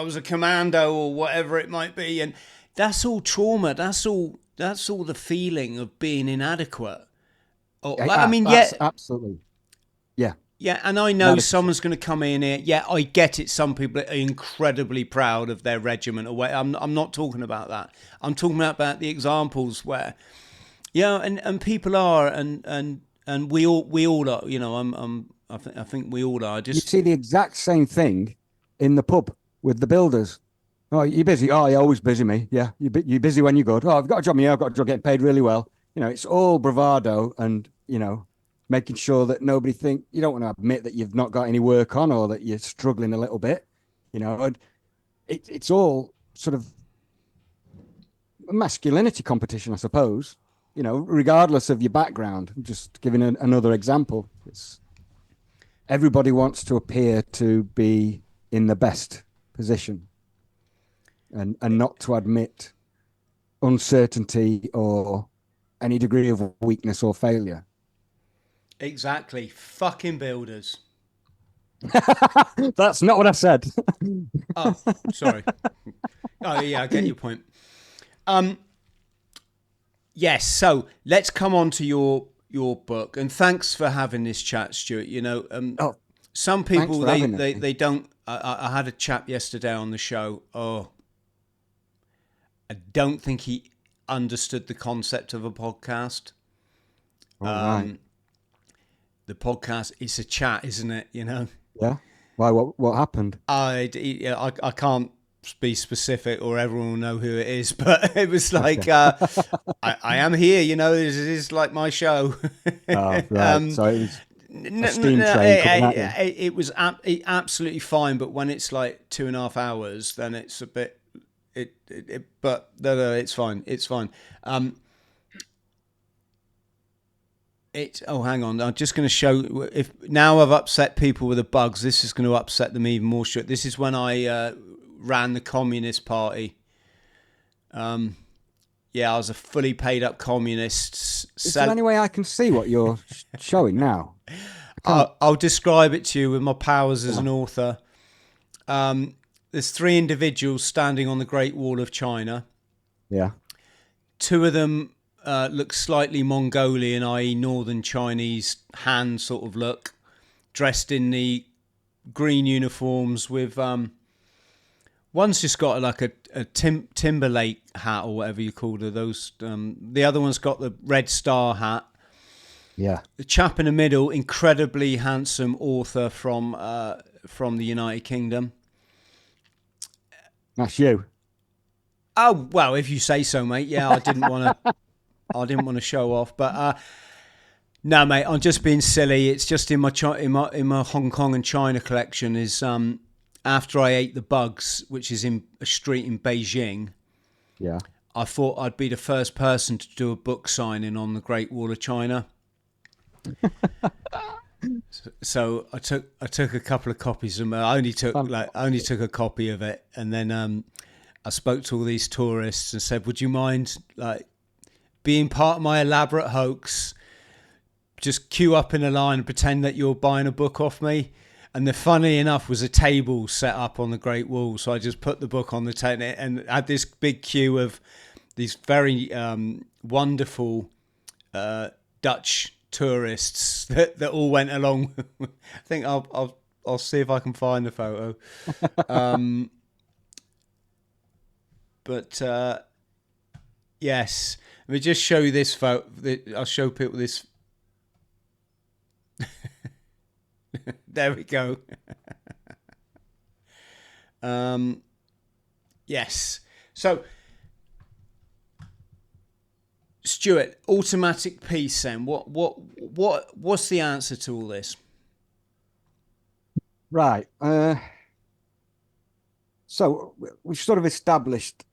was a commando or whatever it might be, and that's all trauma. That's all the feeling of being inadequate. Absolutely. Yeah. Yeah, and I know someone's going to come in here. Yeah, I get it. Some people are incredibly proud of their regiment. I'm not talking about that. I'm talking about the examples where, and people are, and we all are. I think we all are. You see the exact same thing in the pub with the builders. Oh, you're busy. Oh, you're always busy, me. Yeah, you're busy when you're good. Oh, I've got a job. Yeah, I've got a job, getting paid really well. It's all bravado and, making sure that nobody you don't want to admit that you've not got any work on or that you're struggling a little bit, and it's all sort of a masculinity competition, I suppose, regardless of your background. I'm just giving another example. Everybody wants to appear to be in the best position and not to admit uncertainty or any degree of weakness or failure. Exactly. Fucking builders. That's not what I said. Oh, sorry. Oh, yeah, I get your point. Yes, so let's come on to your book, and thanks for having this chat, Stuart. Some people they don't. I had a chap yesterday on the show. Oh, I don't think he understood the concept of a podcast. Right. The podcast, it's a chat, isn't it? Yeah. Why? What happened? I can't be specific, or everyone will know who it is. But it was like, I am here. This is like my show. Oh, right. So it was a steam train. It was absolutely fine. But when it's like 2.5 hours, then it's a bit. But no, it's fine. It's fine. Hang on. I'm just going to show. If now I've upset people with the bugs, this is going to upset them even more. This is when I ran the Communist Party. I was a fully paid up communist. Is there any way I can see what you're showing now? I'll describe it to you with my powers as an author. There's 3 individuals standing on the Great Wall of China. Yeah. 2 of them look slightly Mongolian, i.e. Northern Chinese Han sort of look, dressed in the green uniforms with... one's just got like a Timberlake hat or whatever you call it. The other one's got the Red Star hat. Yeah. The chap in the middle, incredibly handsome author from the United Kingdom. That's you. Oh well, if you say so, mate. Yeah, I didn't want to show off, but no, mate. I'm just being silly. It's just in my Hong Kong and China collection is after I ate the bugs, which is in a street in Beijing. Yeah. I thought I'd be the first person to do a book signing on the Great Wall of China. So I took a couple of copies of them. I only took a copy of it, and then I spoke to all these tourists and said, would you mind like being part of my elaborate hoax? Just queue up in a line and pretend that you're buying a book off me. And the funny enough was a table set up on the Great Wall. So I just put the book on the table and had this big queue of these very wonderful Dutch tourists that all went along. I think I'll see if I can find the photo. But yes, let me just show you this photo. I'll show people this. There we go. Yes. So, Stuart, automatic peace. Then, what's the answer to all this? Right. So we've sort of established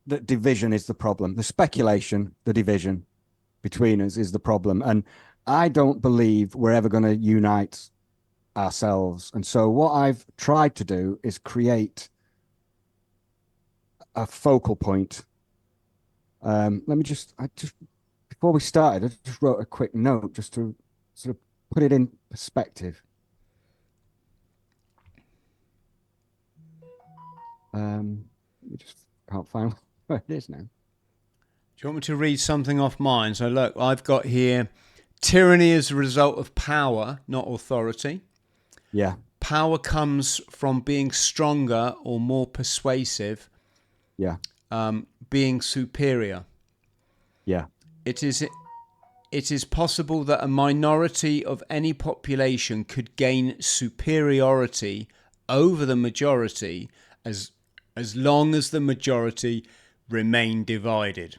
that division is the problem. The speculation, the division between us is the problem. And I don't believe we're ever going to unite ourselves. And so what I've tried to do is create a focal point. Before we started, I just wrote a quick note just to sort of put it in perspective. We just can't find where it is now. Do you want me to read something off mine? So look, I've got here, tyranny is a result of power, not authority. Yeah. Power comes from being stronger or more persuasive. Yeah. Being superior. Yeah. It is possible that a minority of any population could gain superiority over the majority as long as the majority remain divided.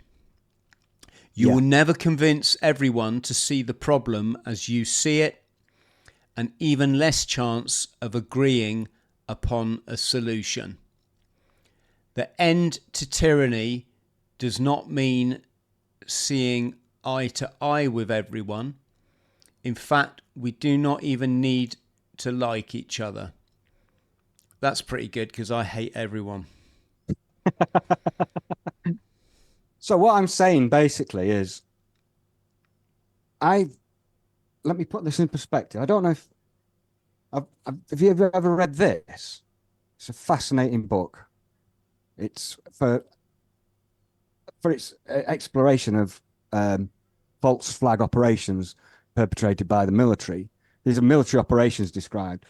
You will never convince everyone to see the problem as you see it, and even less chance of agreeing upon a solution. The end to tyranny does not mean seeing eye to eye with everyone. In fact, we do not even need to like each other. That's pretty good because I hate everyone. So what I'm saying basically is, let me put this in perspective. I don't know if have you ever read this? It's a fascinating book. It's for its exploration of false flag operations perpetrated by the military. These are military operations described.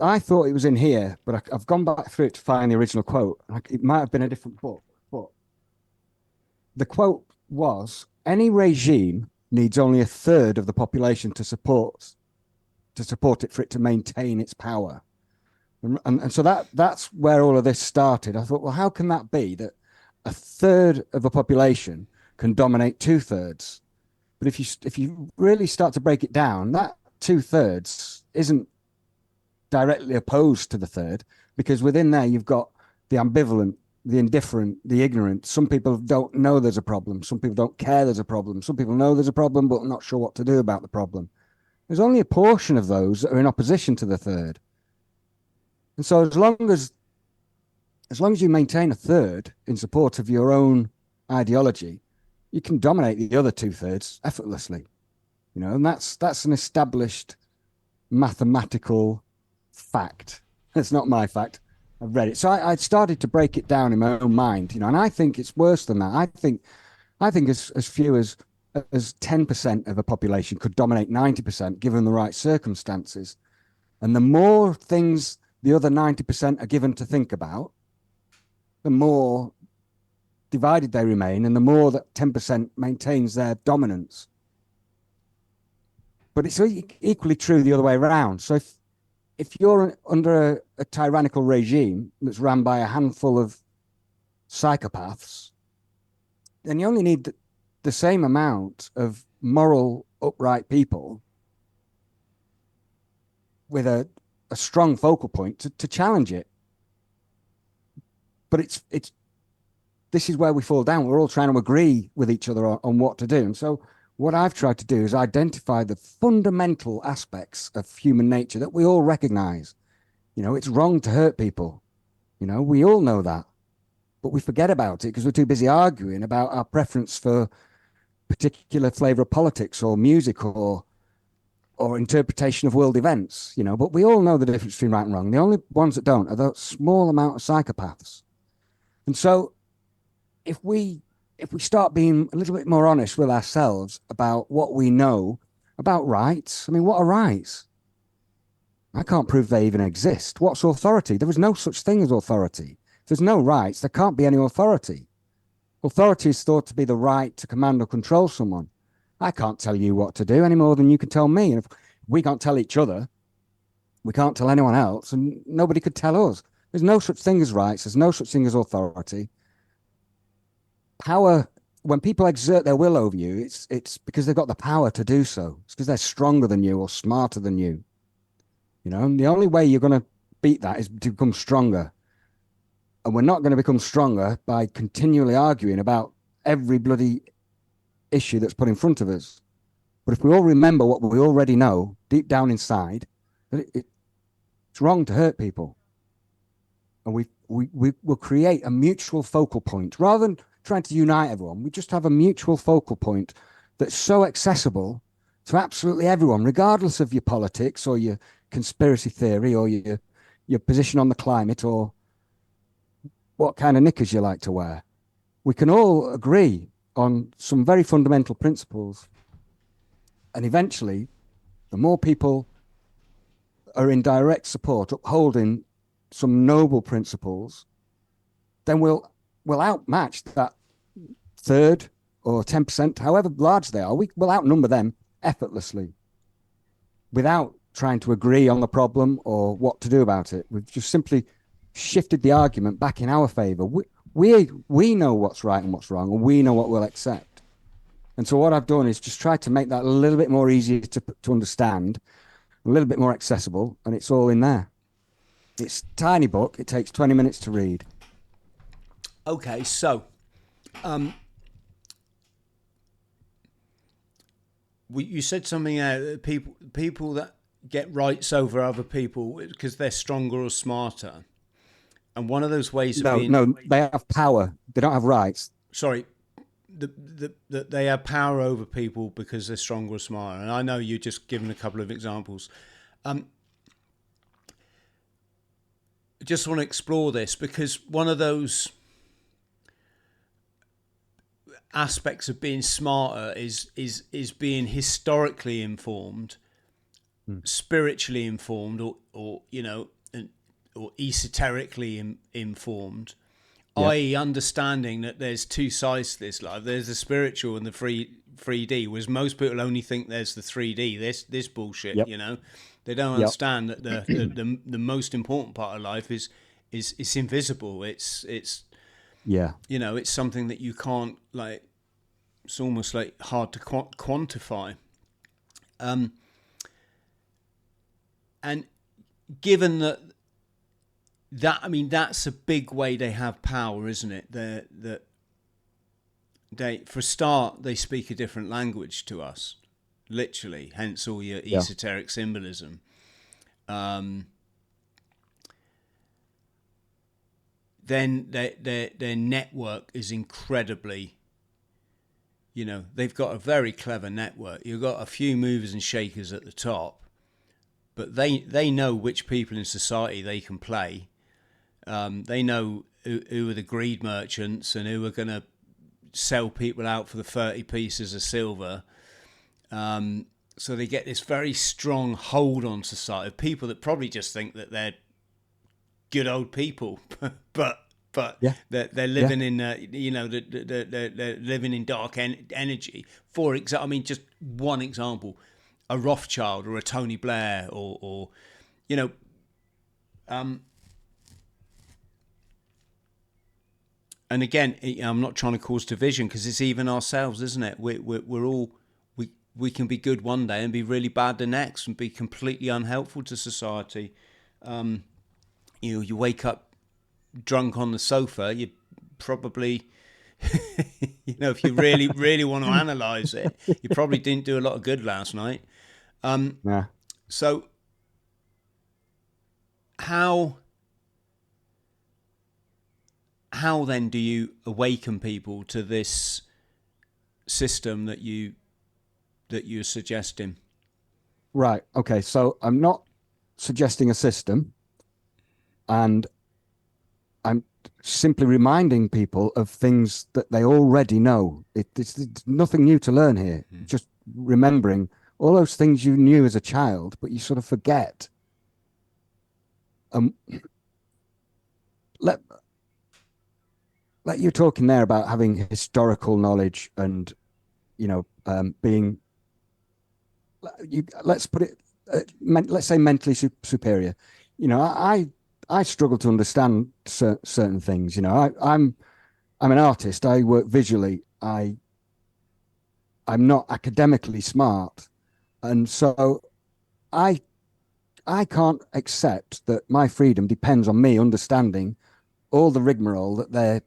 I thought it was in here, but I've gone back through it to find the original quote. It might have been a different book, but the quote was, any regime needs only a third of the population to support it for it to maintain its power. And so that's where all of this started. I thought, well, how can that be that a third of the population can dominate 2/3? But if you really start to break it down, that 2/3 isn't directly opposed to the third, because within there you've got the ambivalent, the indifferent, the ignorant. Some people don't know there's a problem. Some people don't care there's a problem. Some people know there's a problem, but not sure what to do about the problem. There's only a portion of those that are in opposition to the third. And so as long as you maintain a third in support of your own ideology, you can dominate the other 2/3 effortlessly. And that's an established mathematical fact. It's not my fact. I've read it. So I started to break it down in my own mind, and I think it's worse than that. I think as few as 10% of a population could dominate 90% given the right circumstances. And the more things the other 90% are given to think about, the more divided they remain, and the more that 10% maintains their dominance. But it's equally true the other way around. So if you're under a tyrannical regime that's run by a handful of psychopaths, then you only need the same amount of moral, upright people with a strong focal point to challenge it. But this is where we fall down. We're all trying to agree with each other on what to do. And so what I've tried to do is identify the fundamental aspects of human nature that we all recognize. It's wrong to hurt people. We all know that. but we forget about it because we're too busy arguing about our preference for particular flavor of politics or music or interpretation of world events, you know. But we all know the difference between right and wrong. The only ones that don't are the small amount of psychopaths. And so if we start being a little bit more honest with ourselves about what we know about rights, I mean, what are rights? I can't prove they even exist. What's authority? There is no such thing as authority. If there's no rights, there can't be any authority. Authority is thought to be the right to command or control someone. I can't tell you what to do any more than you can tell me. And if we can't tell each other, we can't tell anyone else, and nobody could tell us. There's no such thing as rights. There's no such thing as authority. Power, when people exert their will over you, it's because they've got the power to do so. It's because they're stronger than you or smarter than you. You know, and the only way you're going to beat that is to become stronger. And we're not going to become stronger by continually arguing about every bloody issue that's put in front of us. But if we all remember what we already know deep down inside, that it's wrong to hurt people. And we will create a mutual focal point. Rather than trying to unite everyone, we just have a mutual focal point that's so accessible to absolutely everyone, regardless of your politics or your conspiracy theory or your position on the climate or what kind of knickers you like to wear. We can all agree on some very fundamental principles. And eventually, the more people are in direct support, upholding some noble principles, then we'll outmatch that third or 10%, however large they are. We'll outnumber them effortlessly without trying to agree on the problem or what to do about it. We've just simply shifted the argument back in our favor. We know what's right and what's wrong, and we know what we'll accept. And so what I've done is just try to make that a little bit more easy to understand, a little bit more accessible, and it's all in there. It's a tiny book. It takes 20 minutes to read. Okay, so you said something people that get rights over other people because they're stronger or smarter. And one of those ways of being... No, they have power. They don't have rights. Sorry, they have power over people because they're stronger or smarter. And I know you've just given a couple of examples. I just want to explore this because one of those aspects of being smarter is being historically informed, spiritually informed, or you know, or esoterically informed, i.e. understanding that there's two sides to this life. There's the spiritual and the 3D, whereas most people only think there's the 3D, this bullshit, you know. They don't understand that the most important part of life is invisible. It's you know, it's something that you can't, like, it's almost like hard to quantify. And given that I mean, that's a big way they have power, isn't it? That they, for a start, they speak a different language to us, literally. Hence all your esoteric symbolism. Then their network is incredibly, you know, they've got a very clever network. You've got a few movers and shakers at the top, but they know which people in society they can play. They know who are the greed merchants and who are going to sell people out for the 30 pieces of silver. So they get this very strong hold on society, people that probably just think that they're good old people, but they're living in you know, they're living in dark energy. For example, I mean, just one example, a Rothschild or a Tony Blair or you know, and again, I'm not trying to cause division because it's even ourselves, isn't it? We're all we can be good one day and be really bad the next, and be completely unhelpful to society. You know, you wake up drunk on the sofa, you probably, you know, if you really want to analyze it, you probably didn't do a lot of good last night. So how how then do you awaken people to this system that you're suggesting? Right. Okay. So I'm not suggesting a system, and I'm simply reminding people of things that they already know. It's nothing new to learn here. Just remembering all those things you knew as a child, but you sort of forget. Let you talking there about having historical knowledge and, being, let's put it, let's say mentally superior. I struggle to understand certain things. I'm an artist. I work visually. I'm not academically smart, and so I can't accept that my freedom depends on me understanding all the rigmarole that they're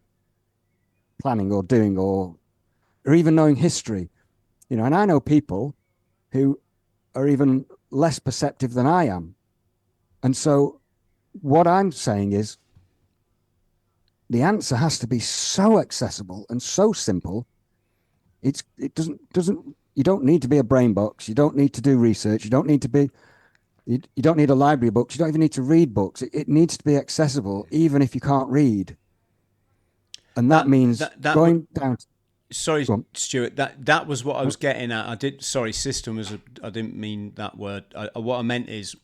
planning or doing, or even knowing history. And I know people who are even less perceptive than I am, and so what I'm saying is the answer has to be so accessible and so simple. It doesn't you don't need to be a brain box. You don't need to do research. You don't need to be you don't need a library of books. You don't even need to read books. It needs to be accessible, even if you can't read. And that means going down. Sorry, Stuart. That was what I was getting at. System was. I didn't mean that word. What I meant is,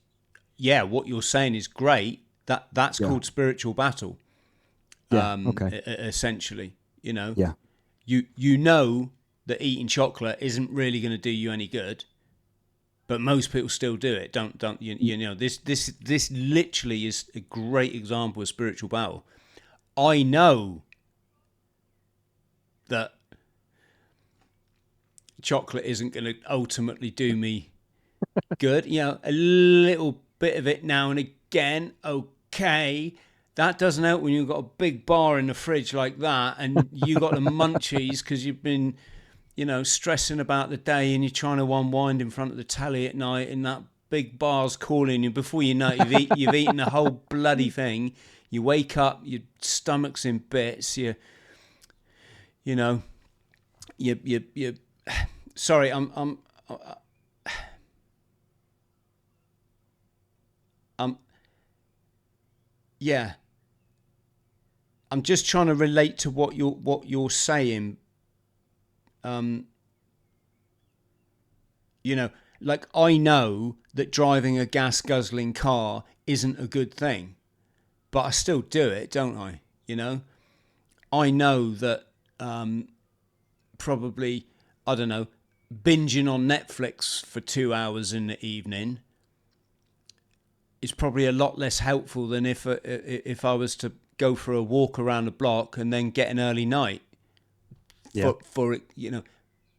yeah, what you're saying is great. That's called spiritual battle. Yeah. Okay. Essentially, Yeah. You know that eating chocolate isn't really going to do you any good, but most people still do it. Don't this literally is a great example of spiritual battle. I know that chocolate isn't going to ultimately do me good. A little bit of it now and again, okay. That doesn't help when you've got a big bar in the fridge like that and you got the munchies because you've been, stressing about the day and you're trying to unwind in front of the telly at night and that big bar's calling you. Before you know it, you've eaten the whole bloody thing. You wake up, your stomach's in bits. Sorry, yeah. I'm just trying to relate to what you're saying. Like I know that driving a gas guzzling car isn't a good thing, but I still do it, don't I? I know that probably, I don't know, binging on Netflix for 2 hours in the evening is probably a lot less helpful than if I was to go for a walk around the block and then get an early night. Yeah. For it,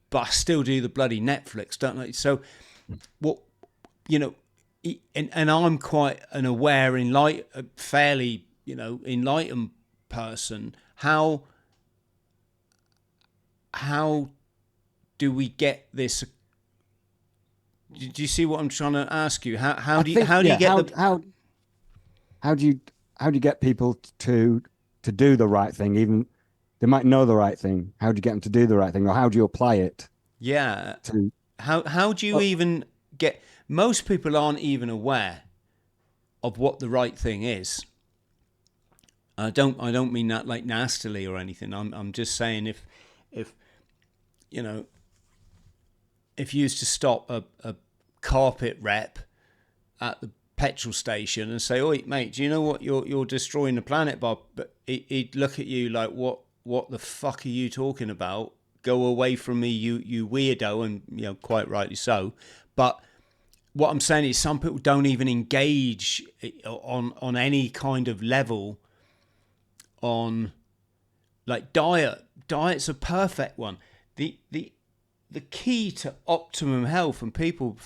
but I still do the bloody Netflix, don't I? So what, and I'm quite an aware, fairly, enlightened person. How do we get this? Do you see what I'm trying to ask you? How do you get people to do the right thing? Even they might know the right thing. How do you get them to do the right thing, or how do you apply it? Yeah. How do you even get? Most people aren't even aware of what the right thing is. I don't mean that like nastily or anything. I'm just saying if if you used to stop a carpet rep at the petrol station and say, "Oi, mate, do you know what you're destroying the planet, Bob?" But he'd look at you like, "What the fuck are you talking about? Go away from me, you weirdo!" And quite rightly so. But what I'm saying is, some people don't even engage on any kind of level on like diet. Diet's a perfect one. The key to optimum health, and people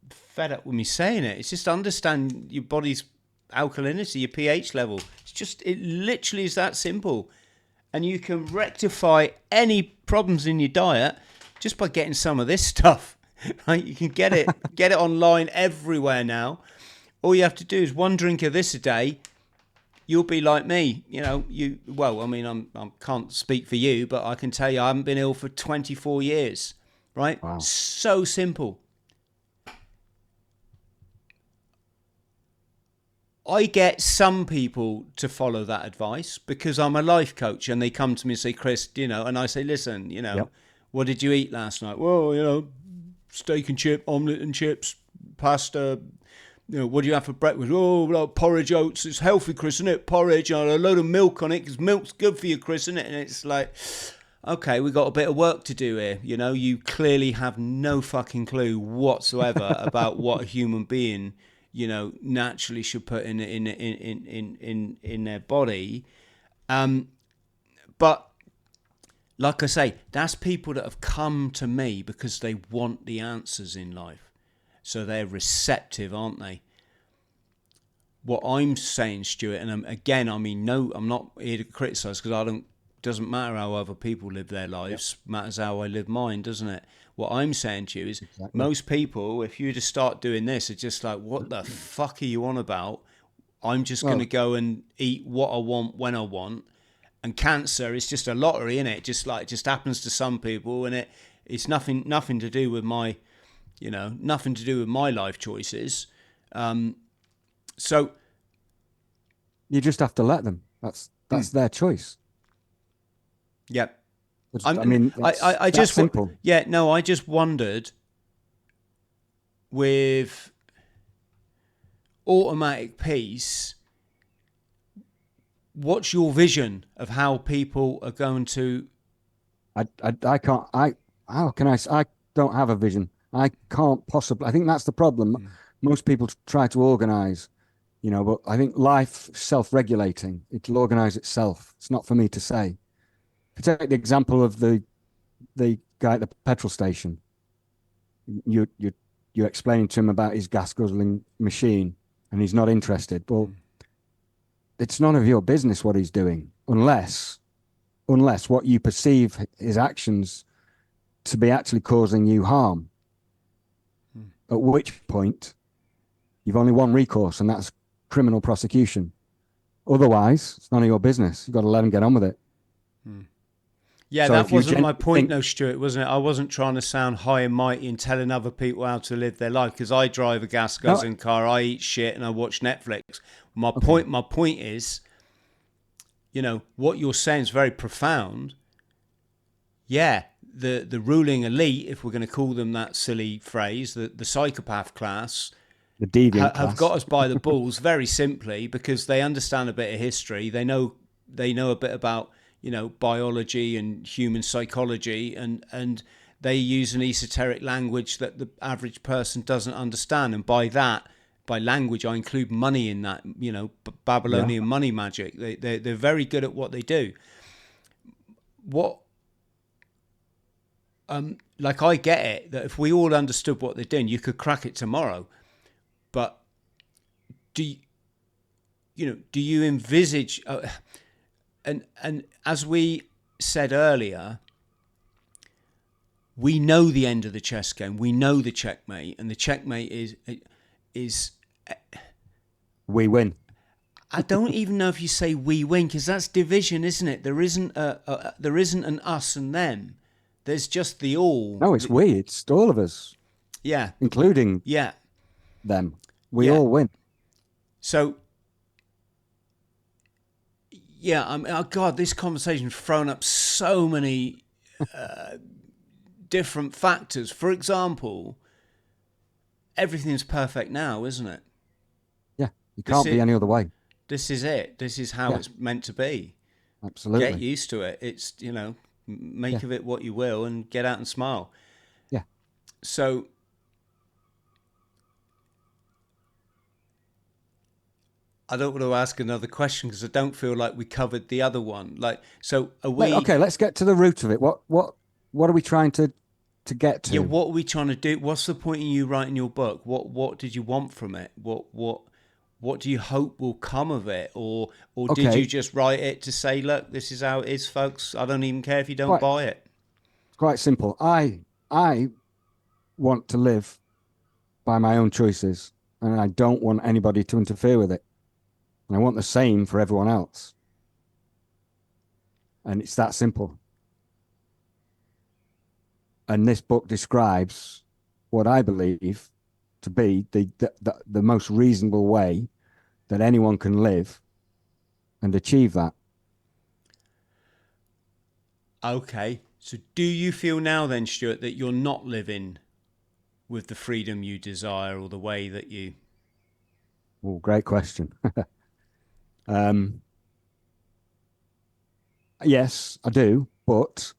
fed up with me saying it, it's just understand your body's alkalinity, your pH level. It literally is that simple. And you can rectify any problems in your diet just by getting some of this stuff. Right? You can get it online everywhere now. All you have to do is one drink of this a day, you'll be like me. Well, I mean, I can't speak for you, but I can tell you I haven't been ill for 24 years, right? Wow. So simple. I get some people to follow that advice because I'm a life coach, and they come to me and say, Chris, and I say, listen, Yep. what did you eat last night? Well, steak and chip, omelette and chips, pasta. What do you have for breakfast? Oh, like porridge oats. It's healthy, Chris, isn't it? Porridge, and a load of milk on it because milk's good for you, Chris, isn't it? And it's like, okay, we've got a bit of work to do here. You clearly have no fucking clue whatsoever about what a human being, naturally should put in their body. But like I say, that's people that have come to me because they want the answers in life. So they're receptive, aren't they? What I'm saying, Stuart, and again, I mean, no, I'm not here to criticise because doesn't matter how other people live their lives, matters how I live mine, doesn't it? What I'm saying to you is most people, if you just start doing this, are just like, what the fuck are you on about? I'm just going to go and eat what I want when I want. And cancer is just a lottery, isn't it? It just happens to some people, and it's nothing to do with my, nothing to do with my life choices. So you just have to let them. That's their choice. Yeah. I just simple. I just wondered with automatic peace, what's your vision of how people are going to? I can't. How can I don't have a vision. I can't possibly. I think that's the problem. Most people try to organize, but I think life self-regulating. It'll organize itself. It's not for me to say. If you take the example of the guy at the petrol station, you're explaining to him about his gas guzzling machine, and he's not interested. Well, it's none of your business what he's doing, unless what you perceive his actions to be actually causing you harm. At which point, you've only one recourse, and that's criminal prosecution. Otherwise, it's none of your business. You've got to let him get on with it. Yeah, so that wasn't my point, though, Stuart, wasn't it? I wasn't trying to sound high and mighty and telling other people how to live their life, because I drive a gas guzzling car, I eat shit, and I watch Netflix. My point is, what you're saying is very profound. Yeah, the ruling elite, if we're going to call them that silly phrase, the psychopath class, the deviant class, have got us by the balls very simply because they understand a bit of history. They know a bit about biology and human psychology, and they use an esoteric language that the average person doesn't understand. And by language, I include money in that, Babylonian money magic. They're very good at what they do. I get it that if we all understood what they're doing, you could crack it tomorrow. But do you envisage? And as we said earlier, we know the end of the chess game. We know the checkmate, and the checkmate is we win. I don't even know if you say we win, because that's division, isn't it? There isn't an us and them. There's just the all. No, it's we. It's all of us. Yeah, including them. We all win. So. Yeah, oh God, this conversation's thrown up so many different factors. For example, everything's perfect now, isn't it? Yeah, you can't be any other way. This is it. This is how it's meant to be. Absolutely. Get used to it. It's, make of it what you will and get out and smile. Yeah. So, I don't want to ask another question because I don't feel like we covered the other one. So are we? Okay, let's get to the root of it. What are we trying to get to? Yeah, what are we trying to do? What's the point in you writing your book? What did you want from it? What do you hope will come of it? Or did you just write it to say, look, this is how it is, folks. I don't even care if you don't buy it. It's quite simple. I want to live by my own choices, and I don't want anybody to interfere with it. And I want the same for everyone else. And it's that simple. And this book describes what I believe to be the most reasonable way that anyone can live and achieve that. Okay. So do you feel now then, Stuart, that you're not living with the freedom you desire or the way that you... Oh, great question. Yes, I do, but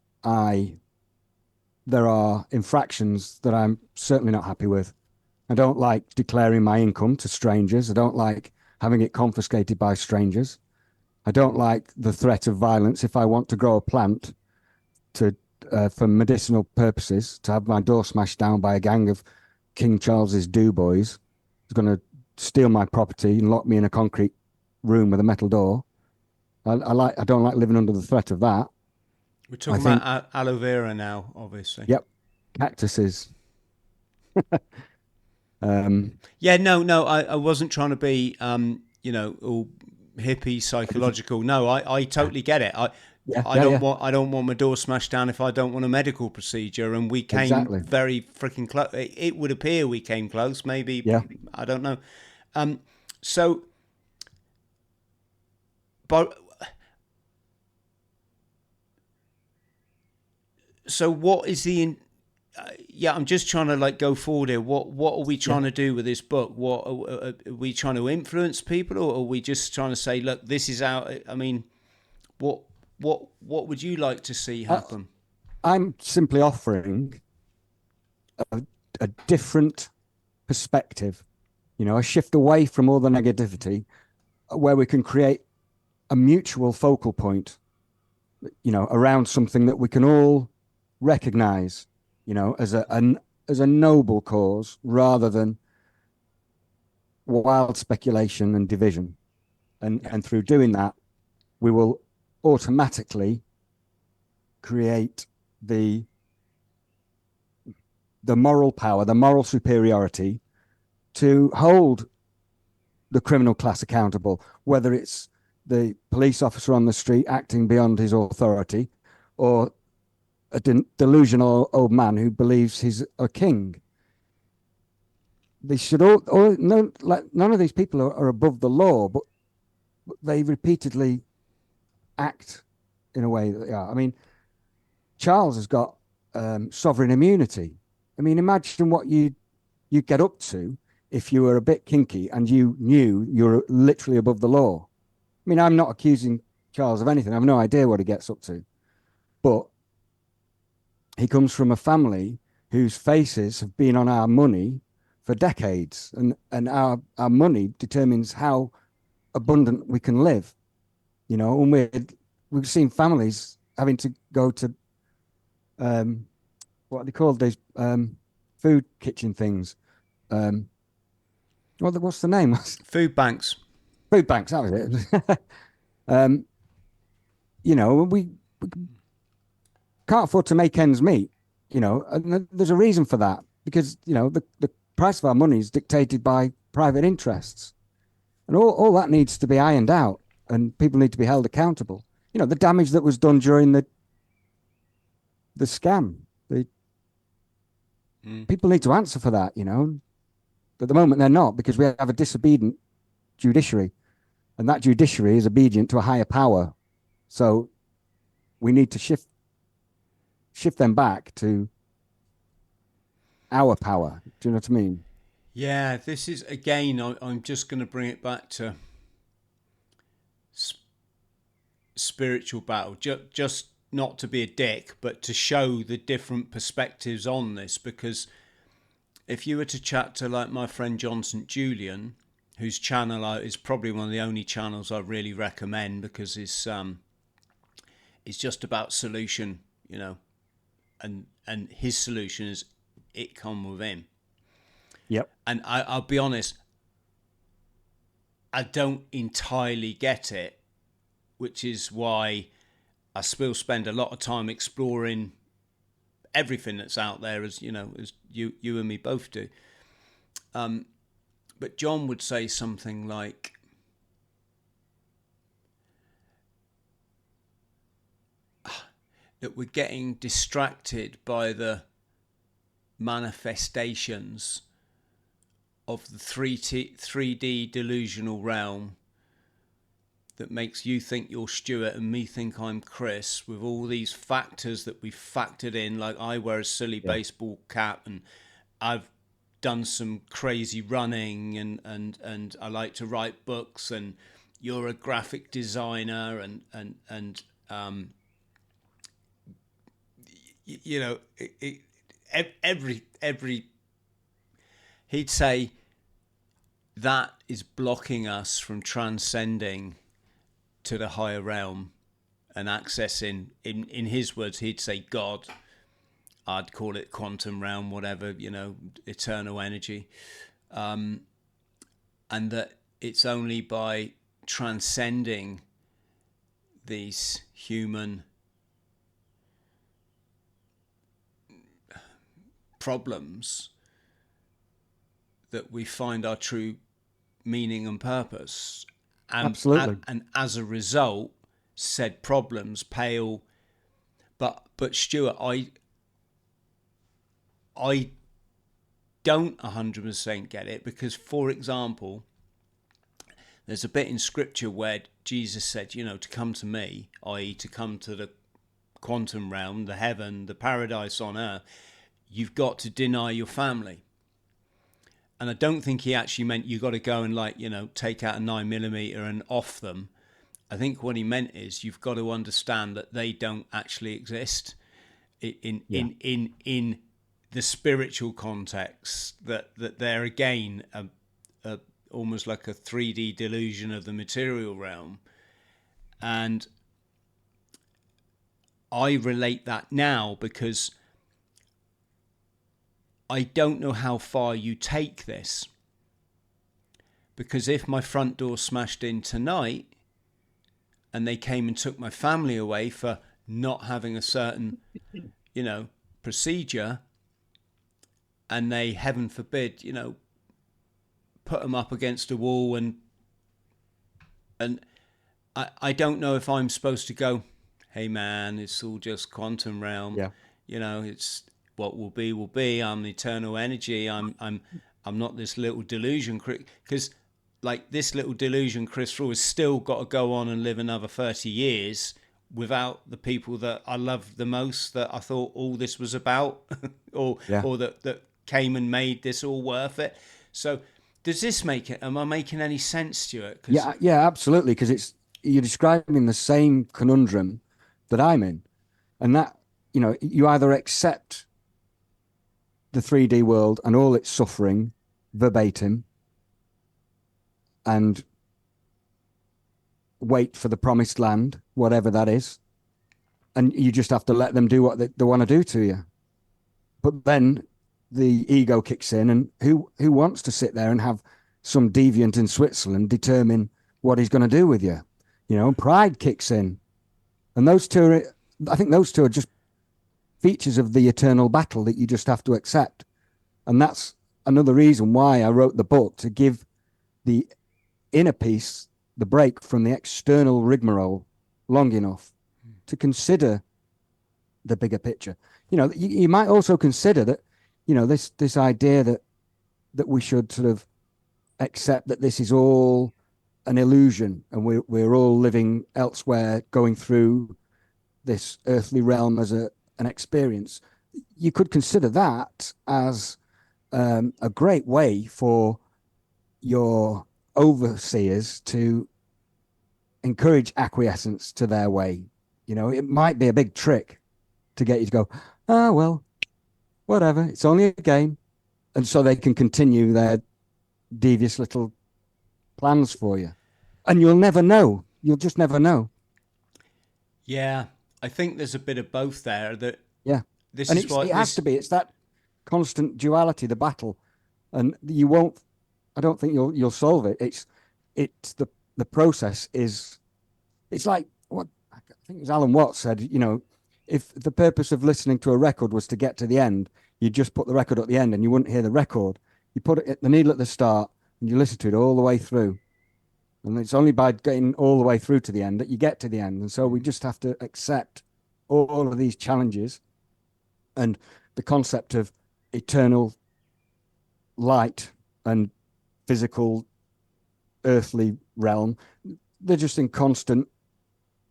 there are infractions that I'm certainly not happy with. I don't like declaring my income to strangers. I don't like having it confiscated by strangers. I don't like the threat of violence if I want to grow a plant to for medicinal purposes, to have my door smashed down by a gang of King Charles's boys who's going to steal my property and lock me in a concrete room with a metal door. I don't like living under the threat of that. We're talking about aloe vera now, obviously. Yep, cactuses. Yeah, no, I wasn't trying to be, all hippie psychological. No, I totally get it. I don't want my door smashed down if I don't want a medical procedure. And we came very freaking close. It would appear we came close. Maybe, I don't know. So, but so what is the? I'm just trying to go forward here. What are we trying to do with this book? What are we trying to influence people, or are we just trying to say, look, this is out? I mean, what would you like to see happen? I'm simply offering a different perspective, a shift away from all the negativity, where we can create a mutual focal point, around something that we can all recognize, as a noble cause rather than wild speculation and division. And through doing that, we will automatically create the moral power, the moral superiority to hold the criminal class accountable, whether it's the police officer on the street acting beyond his authority or a delusional old man who believes he's a king. They should none of these people are above the law, but they repeatedly act in a way that they are. I mean, Charles has got sovereign immunity. I mean, imagine what you get up to if you were a bit kinky and you knew you're literally above the law. I mean, I'm not accusing Charles of anything. I have no idea what he gets up to. But he comes from a family whose faces have been on our money for decades. And our money determines how abundant we can live. And we've seen families having to go to what are they called, these food kitchen things. What's the name? Food banks. Food banks, that was it. We can't afford to make ends meet, and there's a reason for that, because, the price of our money is dictated by private interests. And all that needs to be ironed out, and people need to be held accountable. The damage that was done during the scam, people need to answer for that, At the moment, they're not, because we have a disobedient judiciary, and that judiciary is obedient to a higher power. So we need to shift them back to our power. Do you know what I mean? Yeah, this is, again, I'm just going to bring it back to spiritual battle. Just not to be a dick, but to show the different perspectives on this. Because if you were to chat to my friend John St. Julian, whose channel is probably one of the only channels I really recommend, because it's just about solution, and his solution is it come with him. Yep. And I'll be honest, I don't entirely get it, which is why I still spend a lot of time exploring everything that's out there, as as you and me both do. But John would say something like, that we're getting distracted by the manifestations of the 3D delusional realm that makes you think you're Stuart and me think I'm Chris, with all these factors that we've factored in, like I wear a silly baseball cap and I've done some crazy running and I like to write books, and you're a graphic designer and you know, every he'd say that is blocking us from transcending to the higher realm and accessing, in his words, he'd say God. I'd call it quantum realm, whatever, you know, eternal energy. And that it's only by transcending these human problems that we find our true meaning and purpose. Absolutely. And as a result, said problems pale. But Stuart, I don't 100% get it, because, for example, there's a bit in scripture where Jesus said, you know, to come to me, i.e. to come to the quantum realm, the heaven, the paradise on earth, you've got to deny your family. And I don't think he actually meant you got to go and, like, you know, take out a 9mm and off them. I think what he meant is you've got to understand that they don't actually exist in the spiritual context, that they're again almost like a 3D delusion of the material realm. And I relate that now because I don't know how far you take this. Because if my front door smashed in tonight and they came and took my family away for not having a certain, you know, procedure, and they, heaven forbid, you know, put them up against a wall, and I don't know if I'm supposed to go, hey man, it's all just quantum realm. Yeah. You know, it's what will be will be. I'm the eternal energy. I'm not this little delusion, because like this little delusion Chris Thrall has still got to go on and live another 30 years without the people that I love the most, that I thought all this was about, or that came and made this all worth it. So does this make it, am I making any sense, Stuart? Yeah, absolutely. Because you're describing the same conundrum that I'm in. And that, you know, you either accept the 3D world and all its suffering verbatim and wait for the promised land, whatever that is. And you just have to let them do what they want to do to you. But then the ego kicks in, and who wants to sit there and have some deviant in Switzerland determine what he's going to do with you? You know, pride kicks in. And I think those two are just features of the eternal battle that you just have to accept. And that's another reason why I wrote the book, to give the inner peace the break from the external rigmarole long enough to consider the bigger picture. You know, you might also consider that, you know, this idea that we should sort of accept that this is all an illusion, and we're all living elsewhere, going through this earthly realm as an experience. You could consider that as a great way for your overseers to encourage acquiescence to their way. You know, it might be a big trick to get you to go, well, whatever, it's only a game. And so they can continue their devious little plans for you. And you'll never know. You'll just never know. Yeah, I think there's a bit of both there. That This and is what it has to be. It's that constant duality, the battle, and you won't. I don't think you'll solve it. It's the process is. It's like what I think it was Alan Watts said. You know, if the purpose of listening to a record was to get to the end, you just put the record at the end and you wouldn't hear the record. You put it at the needle at the start and you listen to it all the way through. And it's only by getting all the way through to the end that you get to the end. And so we just have to accept all of these challenges and the concept of eternal light and physical earthly realm, they're just in constant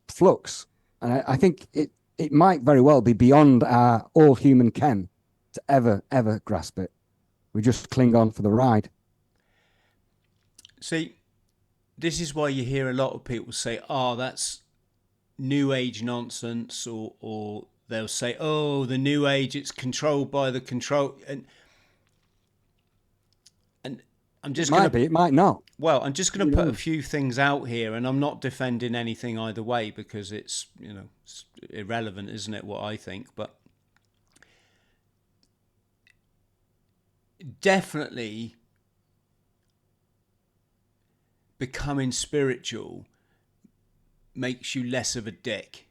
flux. And I think it might very well be beyond our all human ken to ever grasp it. We just cling on for the ride. See, this is why you hear a lot of people say, "Oh, that's new age nonsense," or they'll say, "Oh, the new age, it's controlled by the control." And I'm just It might be, it might not. Well, I'm just going to put a few things out here, and I'm not defending anything either way because it's, it's irrelevant, isn't it, what I think? But definitely becoming spiritual makes you less of a dick.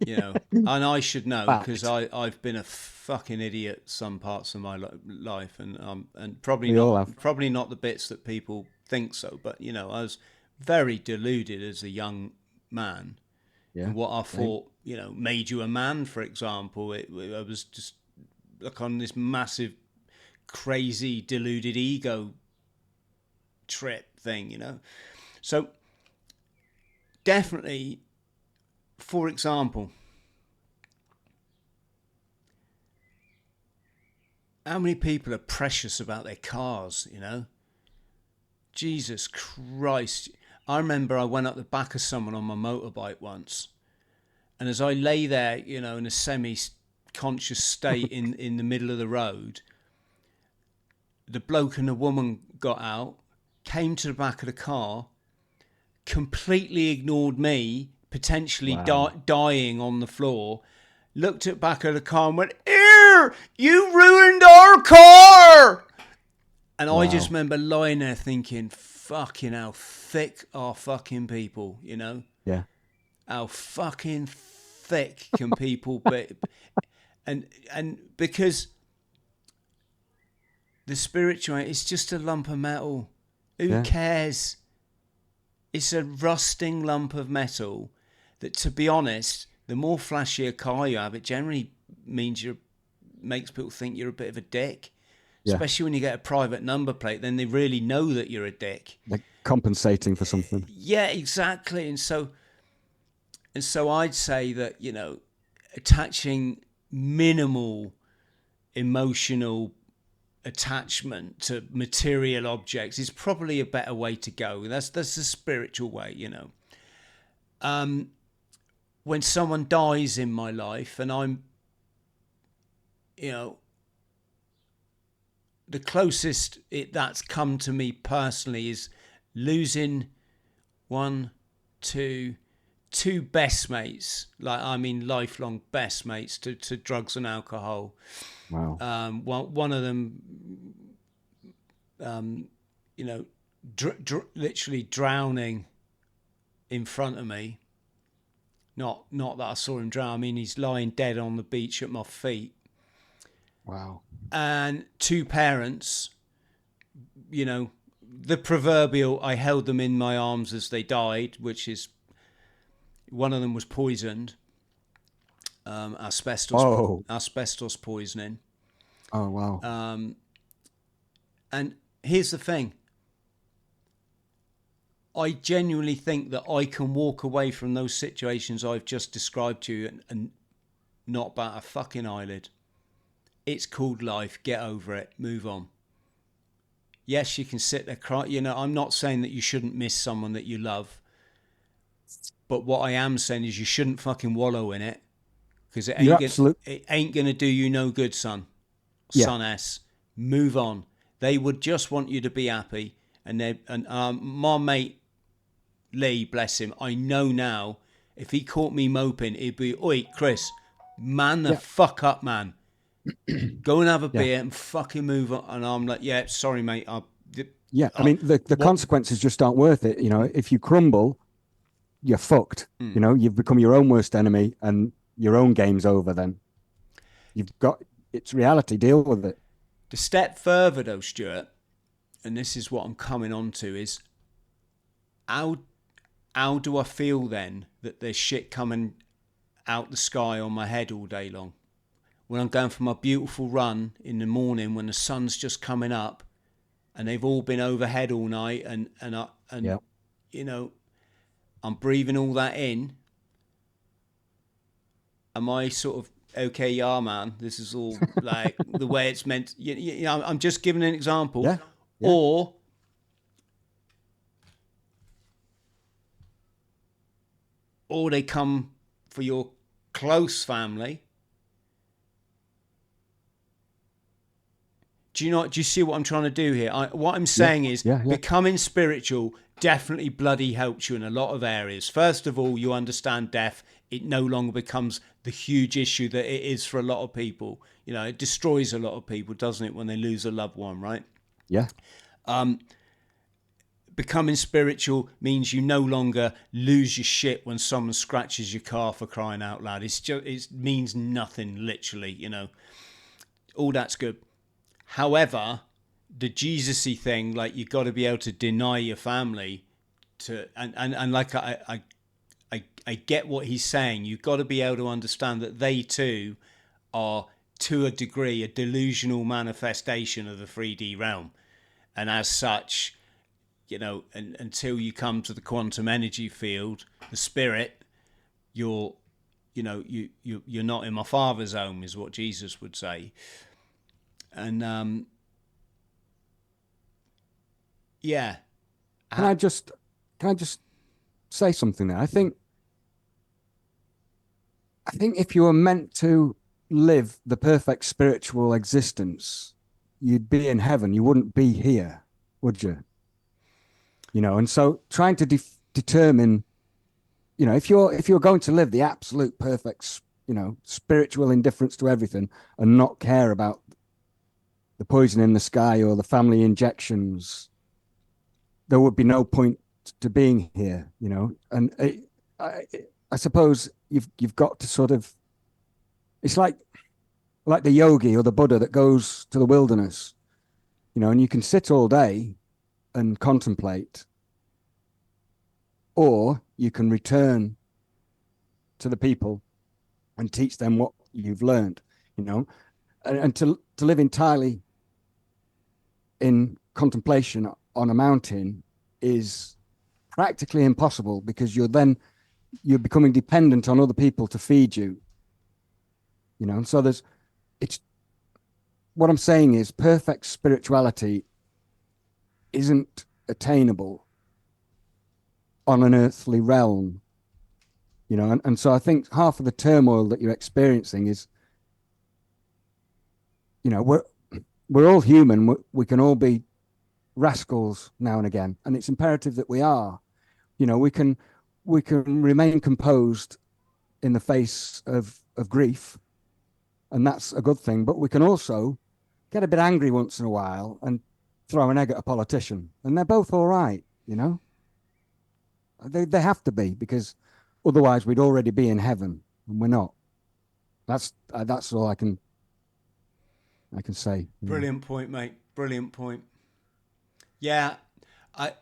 And I should know because I've been a fucking idiot some parts of my life, and probably not the bits that people think so, but I was very deluded as a young man. And what I thought made you a man, for example, I was just like on this massive crazy deluded ego trip thing, so definitely. For example, how many people are precious about their cars, Jesus Christ. I remember I went up the back of someone on my motorbike once, and as I lay there, in a semi-conscious state in the middle of the road, the bloke and the woman got out, came to the back of the car, completely ignored me, potentially dying on the floor, looked at back of the car and went, "Ew, you ruined our car!" And I just remember lying there thinking, fucking how thick are fucking people, Yeah. How fucking thick can people be? And because the spiritual, it's just a lump of metal. Who cares? It's a rusting lump of metal that, to be honest, the more flashy a car you have, it generally means makes people think you're a bit of a dick. Yeah. Especially when you get a private number plate, then they really know that you're a dick. Like compensating for something. Yeah, exactly. And so I'd say that, attaching minimal emotional attachment to material objects is probably a better way to go. That's the spiritual way, when someone dies in my life, and I'm, the closest that's come to me personally is losing two best mates, lifelong best mates to drugs and alcohol. Wow. One of them, literally drowning in front of me. Not that I saw him drown. I mean, he's lying dead on the beach at my feet. Wow. And two parents, the proverbial, I held them in my arms as they died, which is, one of them was poisoned. Asbestos poisoning. Oh, wow. And here's the thing. I genuinely think that I can walk away from those situations I've just described to you and not bat a fucking eyelid. It's called life. Get over it. Move on. Yes, you can sit there cry. I'm not saying that you shouldn't miss someone that you love. But what I am saying is you shouldn't fucking wallow in it. Because it ain't going to do you no good, son. Son-ess. Move on. They would just want you to be happy. And my mate, Lee, bless him, I know now, if he caught me moping, he'd be, "Oi, Chris, man the fuck up, man. Go and have a beer and fucking move on." And I'm like, "Yeah, sorry, mate." I mean, the consequences just aren't worth it. If you crumble, you're fucked. You've become your own worst enemy and your own game's over then. It's reality, deal with it. The step further though, Stuart, and this is what I'm coming on to, is how do I feel then that there's shit coming out the sky on my head all day long. When I'm going for my beautiful run in the morning when the sun's just coming up and they've all been overhead all night and you know, I'm breathing all that in. Am I sort of, okay, yeah, man, this is all like the way it's meant? You know, I'm just giving an example. Yeah. Or they come for your close family. Do you see what I'm trying to do here? What I'm saying is becoming spiritual definitely bloody helps you in a lot of areas. First of all, you understand death. It no longer becomes the huge issue that it is for a lot of people. You know, it destroys a lot of people, doesn't it, when they lose a loved one, right? Yeah. Becoming spiritual means you no longer lose your shit when someone scratches your car, for crying out loud. It means nothing, literally, you know. All that's good. However, the Jesus-y thing, like you've got to be able to deny your family and like I get what he's saying. You've got to be able to understand that they too are, to a degree, a delusional manifestation of the 3D realm. And as such, you know, until you come to the quantum energy field, the spirit, you're not in my Father's home, is what Jesus would say. And Can I just say something there? I think if you were meant to live the perfect spiritual existence, you'd be in heaven. You wouldn't be here, would you? You know, and so trying to determine, you know, if you're going to live the absolute perfect, you know, spiritual indifference to everything and not care about the poison in the sky or the family injections, there would be no point to being here, you know. And I suppose you've got to sort of, it's like the yogi or the Buddha that goes to the wilderness, you know, and you can sit all day and contemplate, or you can return to the people and teach them what you've learned, you know, and to live entirely in contemplation on a mountain is practically impossible, because you're becoming dependent on other people to feed you, you know. And so it's what I'm saying is perfect spirituality isn't attainable on an earthly realm, you know. And so I think half of the turmoil that you're experiencing is, you know, we're all human. We can all be rascals now and again, and it's imperative that we are, you know, we can remain composed in the face of grief, and that's a good thing. But we can also get a bit angry once in a while and throw an egg at a politician, and they're both all right, you know. They have to be, because otherwise we'd already be in heaven, and we're not. That's all I can say. Brilliant point, mate. Brilliant point. Yeah, I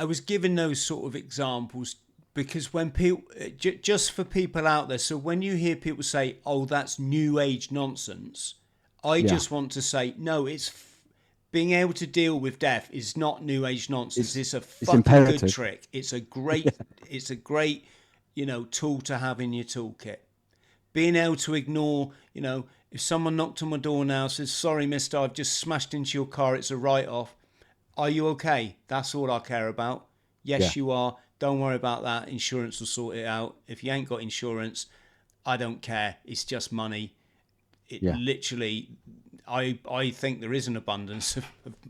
was given those sort of examples because when people, just for people out there, so when you hear people say, "Oh, that's new age nonsense," I just want to say, no, it's being able to deal with death is not new age nonsense. It's a fucking imperative. Good trick. It's a great, it's a great, you know, tool to have in your toolkit. Being able to ignore, you know, if someone knocked on my door now, says, "Sorry, mister, I've just smashed into your car. It's a write-off. Are you okay?" That's all I care about. Yes, you are. Don't worry about that. Insurance will sort it out. If you ain't got insurance, I don't care. It's just money. Literally, I think there is an abundance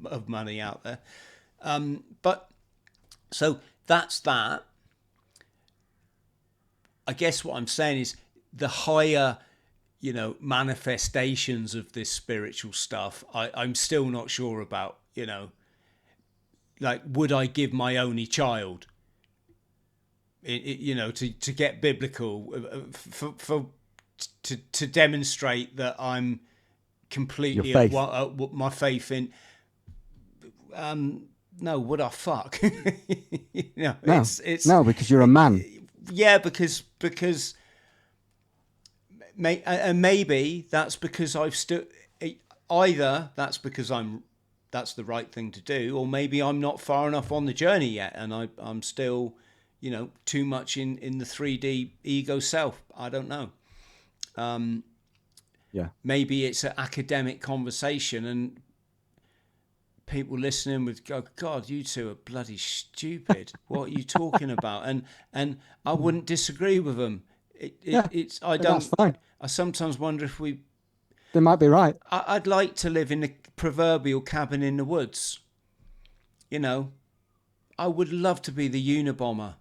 of money out there. But so that's that. I guess what I'm saying is the higher, you know, manifestations of this spiritual stuff, I'm still not sure about, you know. Like, would I give my only child, you know, to get biblical, to demonstrate that I'm completely my faith in. No, would I fuck? You know, no, because you're a man. yeah, because maybe that's because I've still, either that's because that's the right thing to do, or maybe I'm not far enough on the journey yet, and I'm still, too much in the 3D ego self. I don't know. Yeah. Maybe it's an academic conversation, and people listening would go, God, you two are bloody stupid. What are you talking about? And I wouldn't disagree with them. That's fine. I sometimes wonder if They might be right. I'd like to live in the proverbial cabin in the woods. I would love to be the Unabomber.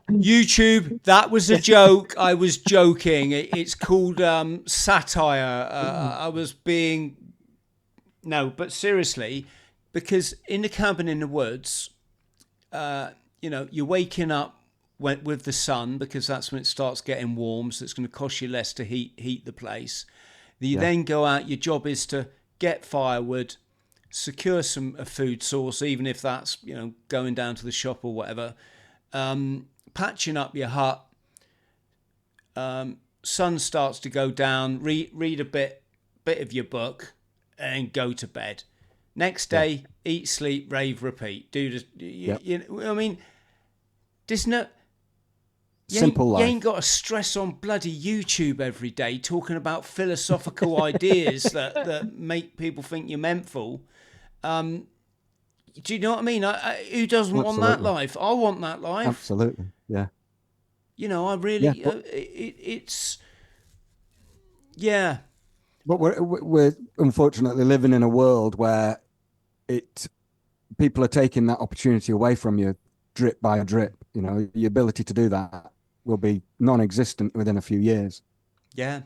YouTube, that was a joke. I was joking. It's called satire. I was being... No, but seriously, because in the cabin in the woods, you're waking up with the sun, because that's when it starts getting warm, so it's going to cost you less to heat the place. You then go out. Your job is to get firewood, secure a food source, even if that's going down to the shop or whatever. Patching up your hut. Sun starts to go down. Read a bit of your book, and go to bed. Next day, eat, sleep, rave, repeat. I mean, there's no... Simple life. You ain't got to stress on bloody YouTube every day talking about philosophical ideas that make people think you're mental. Do you know what I mean? Who doesn't want that life? I want that life. Absolutely, yeah. I really... it's... Yeah. But we're unfortunately living in a world where people are taking that opportunity away from you, drip by drip. The ability to do that will be non-existent within a few years. Yeah.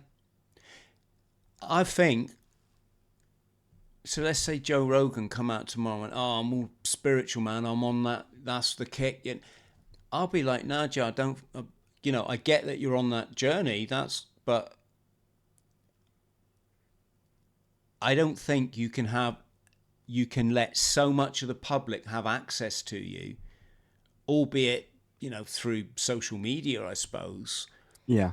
I think... So let's say Joe Rogan come out tomorrow and, I'm all spiritual, man. I'm on that. That's the kick. I'll be like, nah, Joe, I don't... I get that you're on that journey. But... I don't think you can let so much of the public have access to you, albeit, through social media, I suppose. Yeah.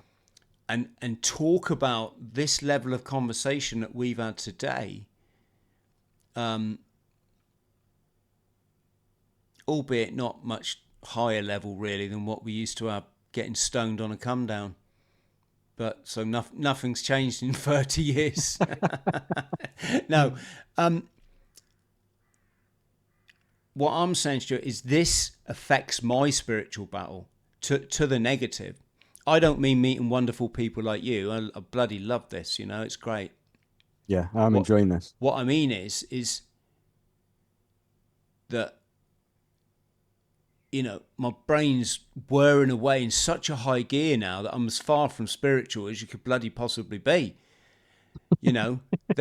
And talk about this level of conversation that we've had today, albeit not much higher level really than what we used to have getting stoned on a come down. But so nothing's changed in 30 years. No. What I'm saying, Stuart, is this affects my spiritual battle to the negative. I don't mean meeting wonderful people like you. I bloody love this, it's great. Yeah, I'm enjoying this. What I mean is that, my brain's whirring away in such a high gear now that I'm as far from spiritual as you could bloody possibly be. Then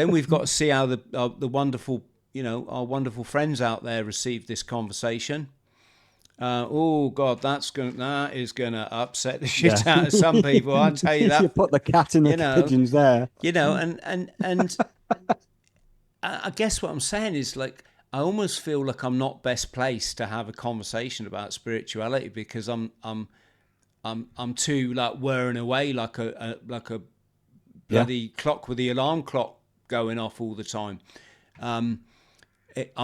we've got to see how the wonderful, our wonderful friends out there receive this conversation. Oh God, that is gonna upset the shit out of some people. I'll tell you that. You put the cat in the pigeons there. And I guess what I'm saying is, like, I almost feel like I'm not best placed to have a conversation about spirituality because I'm too like whirring away like a bloody clock with the alarm clock going off all the time. I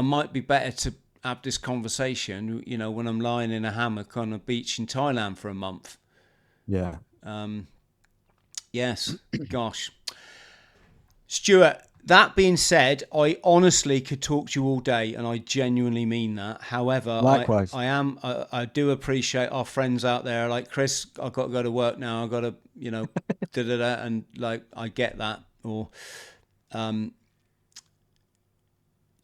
might be better to have this conversation, when I'm lying in a hammock on a beach in Thailand for a month. Yeah. Yes. Gosh. Stuart, that being said, I honestly could talk to you all day, and I genuinely mean that. However, likewise, I do appreciate our friends out there. Like, Chris, I've got to go to work now. I've got to, and like, I get that. Or,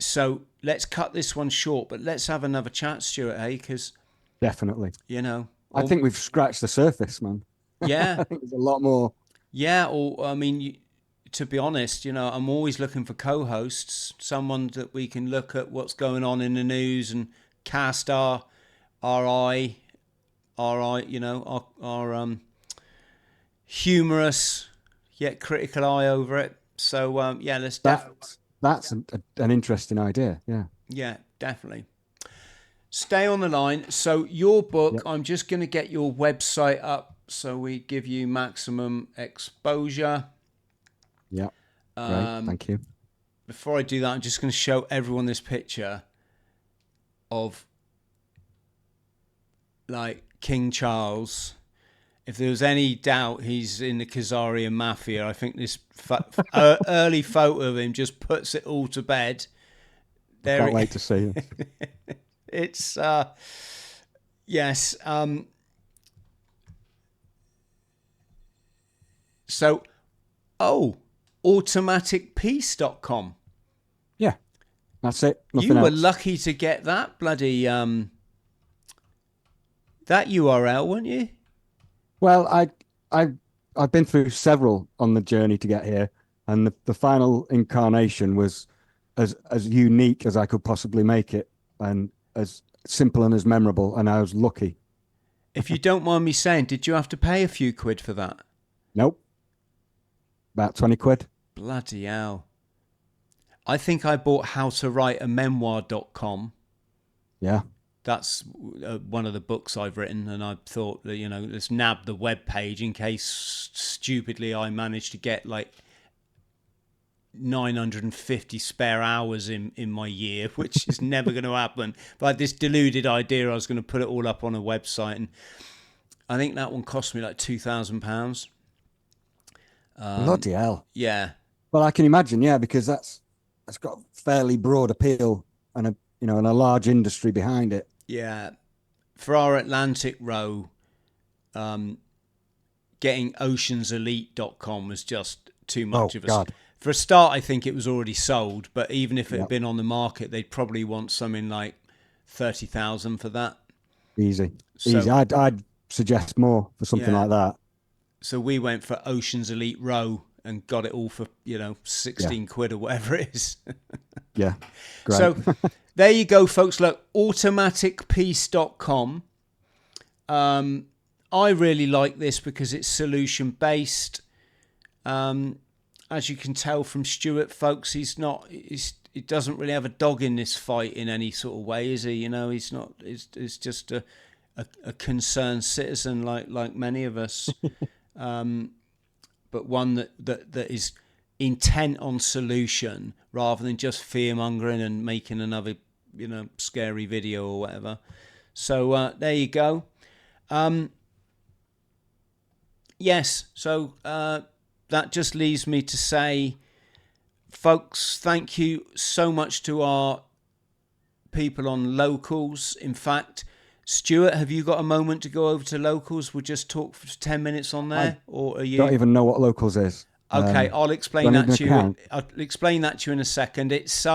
so let's cut this one short, but let's have another chat, Stuart. Hey, because definitely, I think we've scratched the surface, man. Yeah, I think there's a lot more. Yeah, or I mean, to be honest, I'm always looking for co-hosts, someone that we can look at what's going on in the news and cast our humorous yet critical eye over it. So let's That's an interesting idea. Yeah. Yeah, definitely. Stay on the line. So your book, I'm just going to get your website up so we give you maximum exposure. Yeah. Great. Thank you. Before I do that, I'm just going to show everyone this picture of like King Charles. If there was any doubt he's in the Khazarian mafia, I think this early photo of him just puts it all to bed. There Can't wait to see it. It's yes. So, automaticpeace.com. Yeah, that's it. Nothing you were else. Lucky to get that bloody that URL, weren't you? Well, I've been through several on the journey to get here, and the final incarnation was as unique as I could possibly make it, and as simple and as memorable, and I was lucky. If you don't mind me saying, did you have to pay a few quid for that? Nope. About 20 quid. Bloody hell. I think I bought howtowriteamemoir.com. Yeah. That's one of the books I've written, and I thought that, let's nab the web page in case stupidly I managed to get like 950 spare hours in my year, which is never going to happen. But I had this deluded idea I was going to put it all up on a website, and I think that one cost me like £2,000. Bloody hell. Yeah. Well, I can imagine, yeah, because that's got fairly broad appeal and a large industry behind it. Yeah. For our Atlantic row, getting oceanselite.com was just too much of a... God. For a start, I think it was already sold, but even if it had been on the market, they'd probably want something like 30,000 for that. Easy. I'd suggest more for something like that. So we went for Oceans Elite Row and got it all for 16 quid or whatever it is. Yeah, great. So there you go, folks. Look, automaticpeace.com. I really like this because it's solution based. As you can tell from Stuart, folks, he doesn't really have a dog in this fight in any sort of way, is he? He's not. It's just a concerned citizen like many of us, but one that is intent on solution rather than just fear mongering and making another scary video or whatever. So there you go. Yes. So. That just leaves me to say, folks, thank you so much to our people on Locals. In fact, Stuart, have you got a moment to go over to Locals? We'll just talk for 10 minutes on there, or are you? Don't even know what Locals is. Okay, I'll explain that to you. I'll explain that to you in a second. It's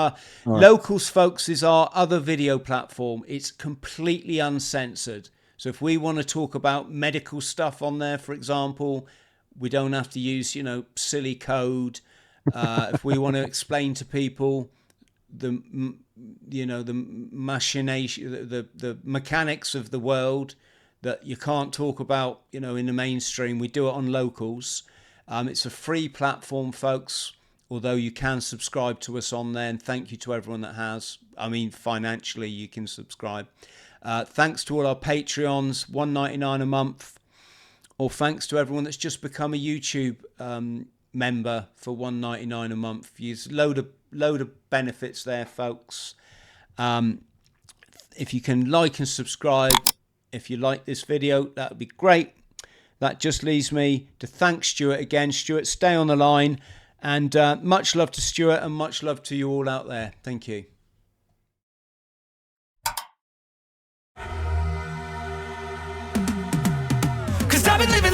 Locals, folks, is our other video platform. It's completely uncensored. So if we want to talk about medical stuff on there, for example, we don't have to use, silly code. If we want to explain to people the machination, the mechanics of the world that you can't talk about, in the mainstream, we do it on Locals. It's a free platform, folks, although you can subscribe to us on there. And thank you to everyone that has. I mean, financially, you can subscribe. Thanks to all our Patreons, $1.99 a month. Or thanks to everyone that's just become a YouTube member for $1.99 a month. There's load of benefits there, folks. If you can like and subscribe, if you like this video, that would be great. That just leaves me to thank Stuart again. Stuart, stay on the line. And much love to Stuart and much love to you all out there. Thank you. I've been living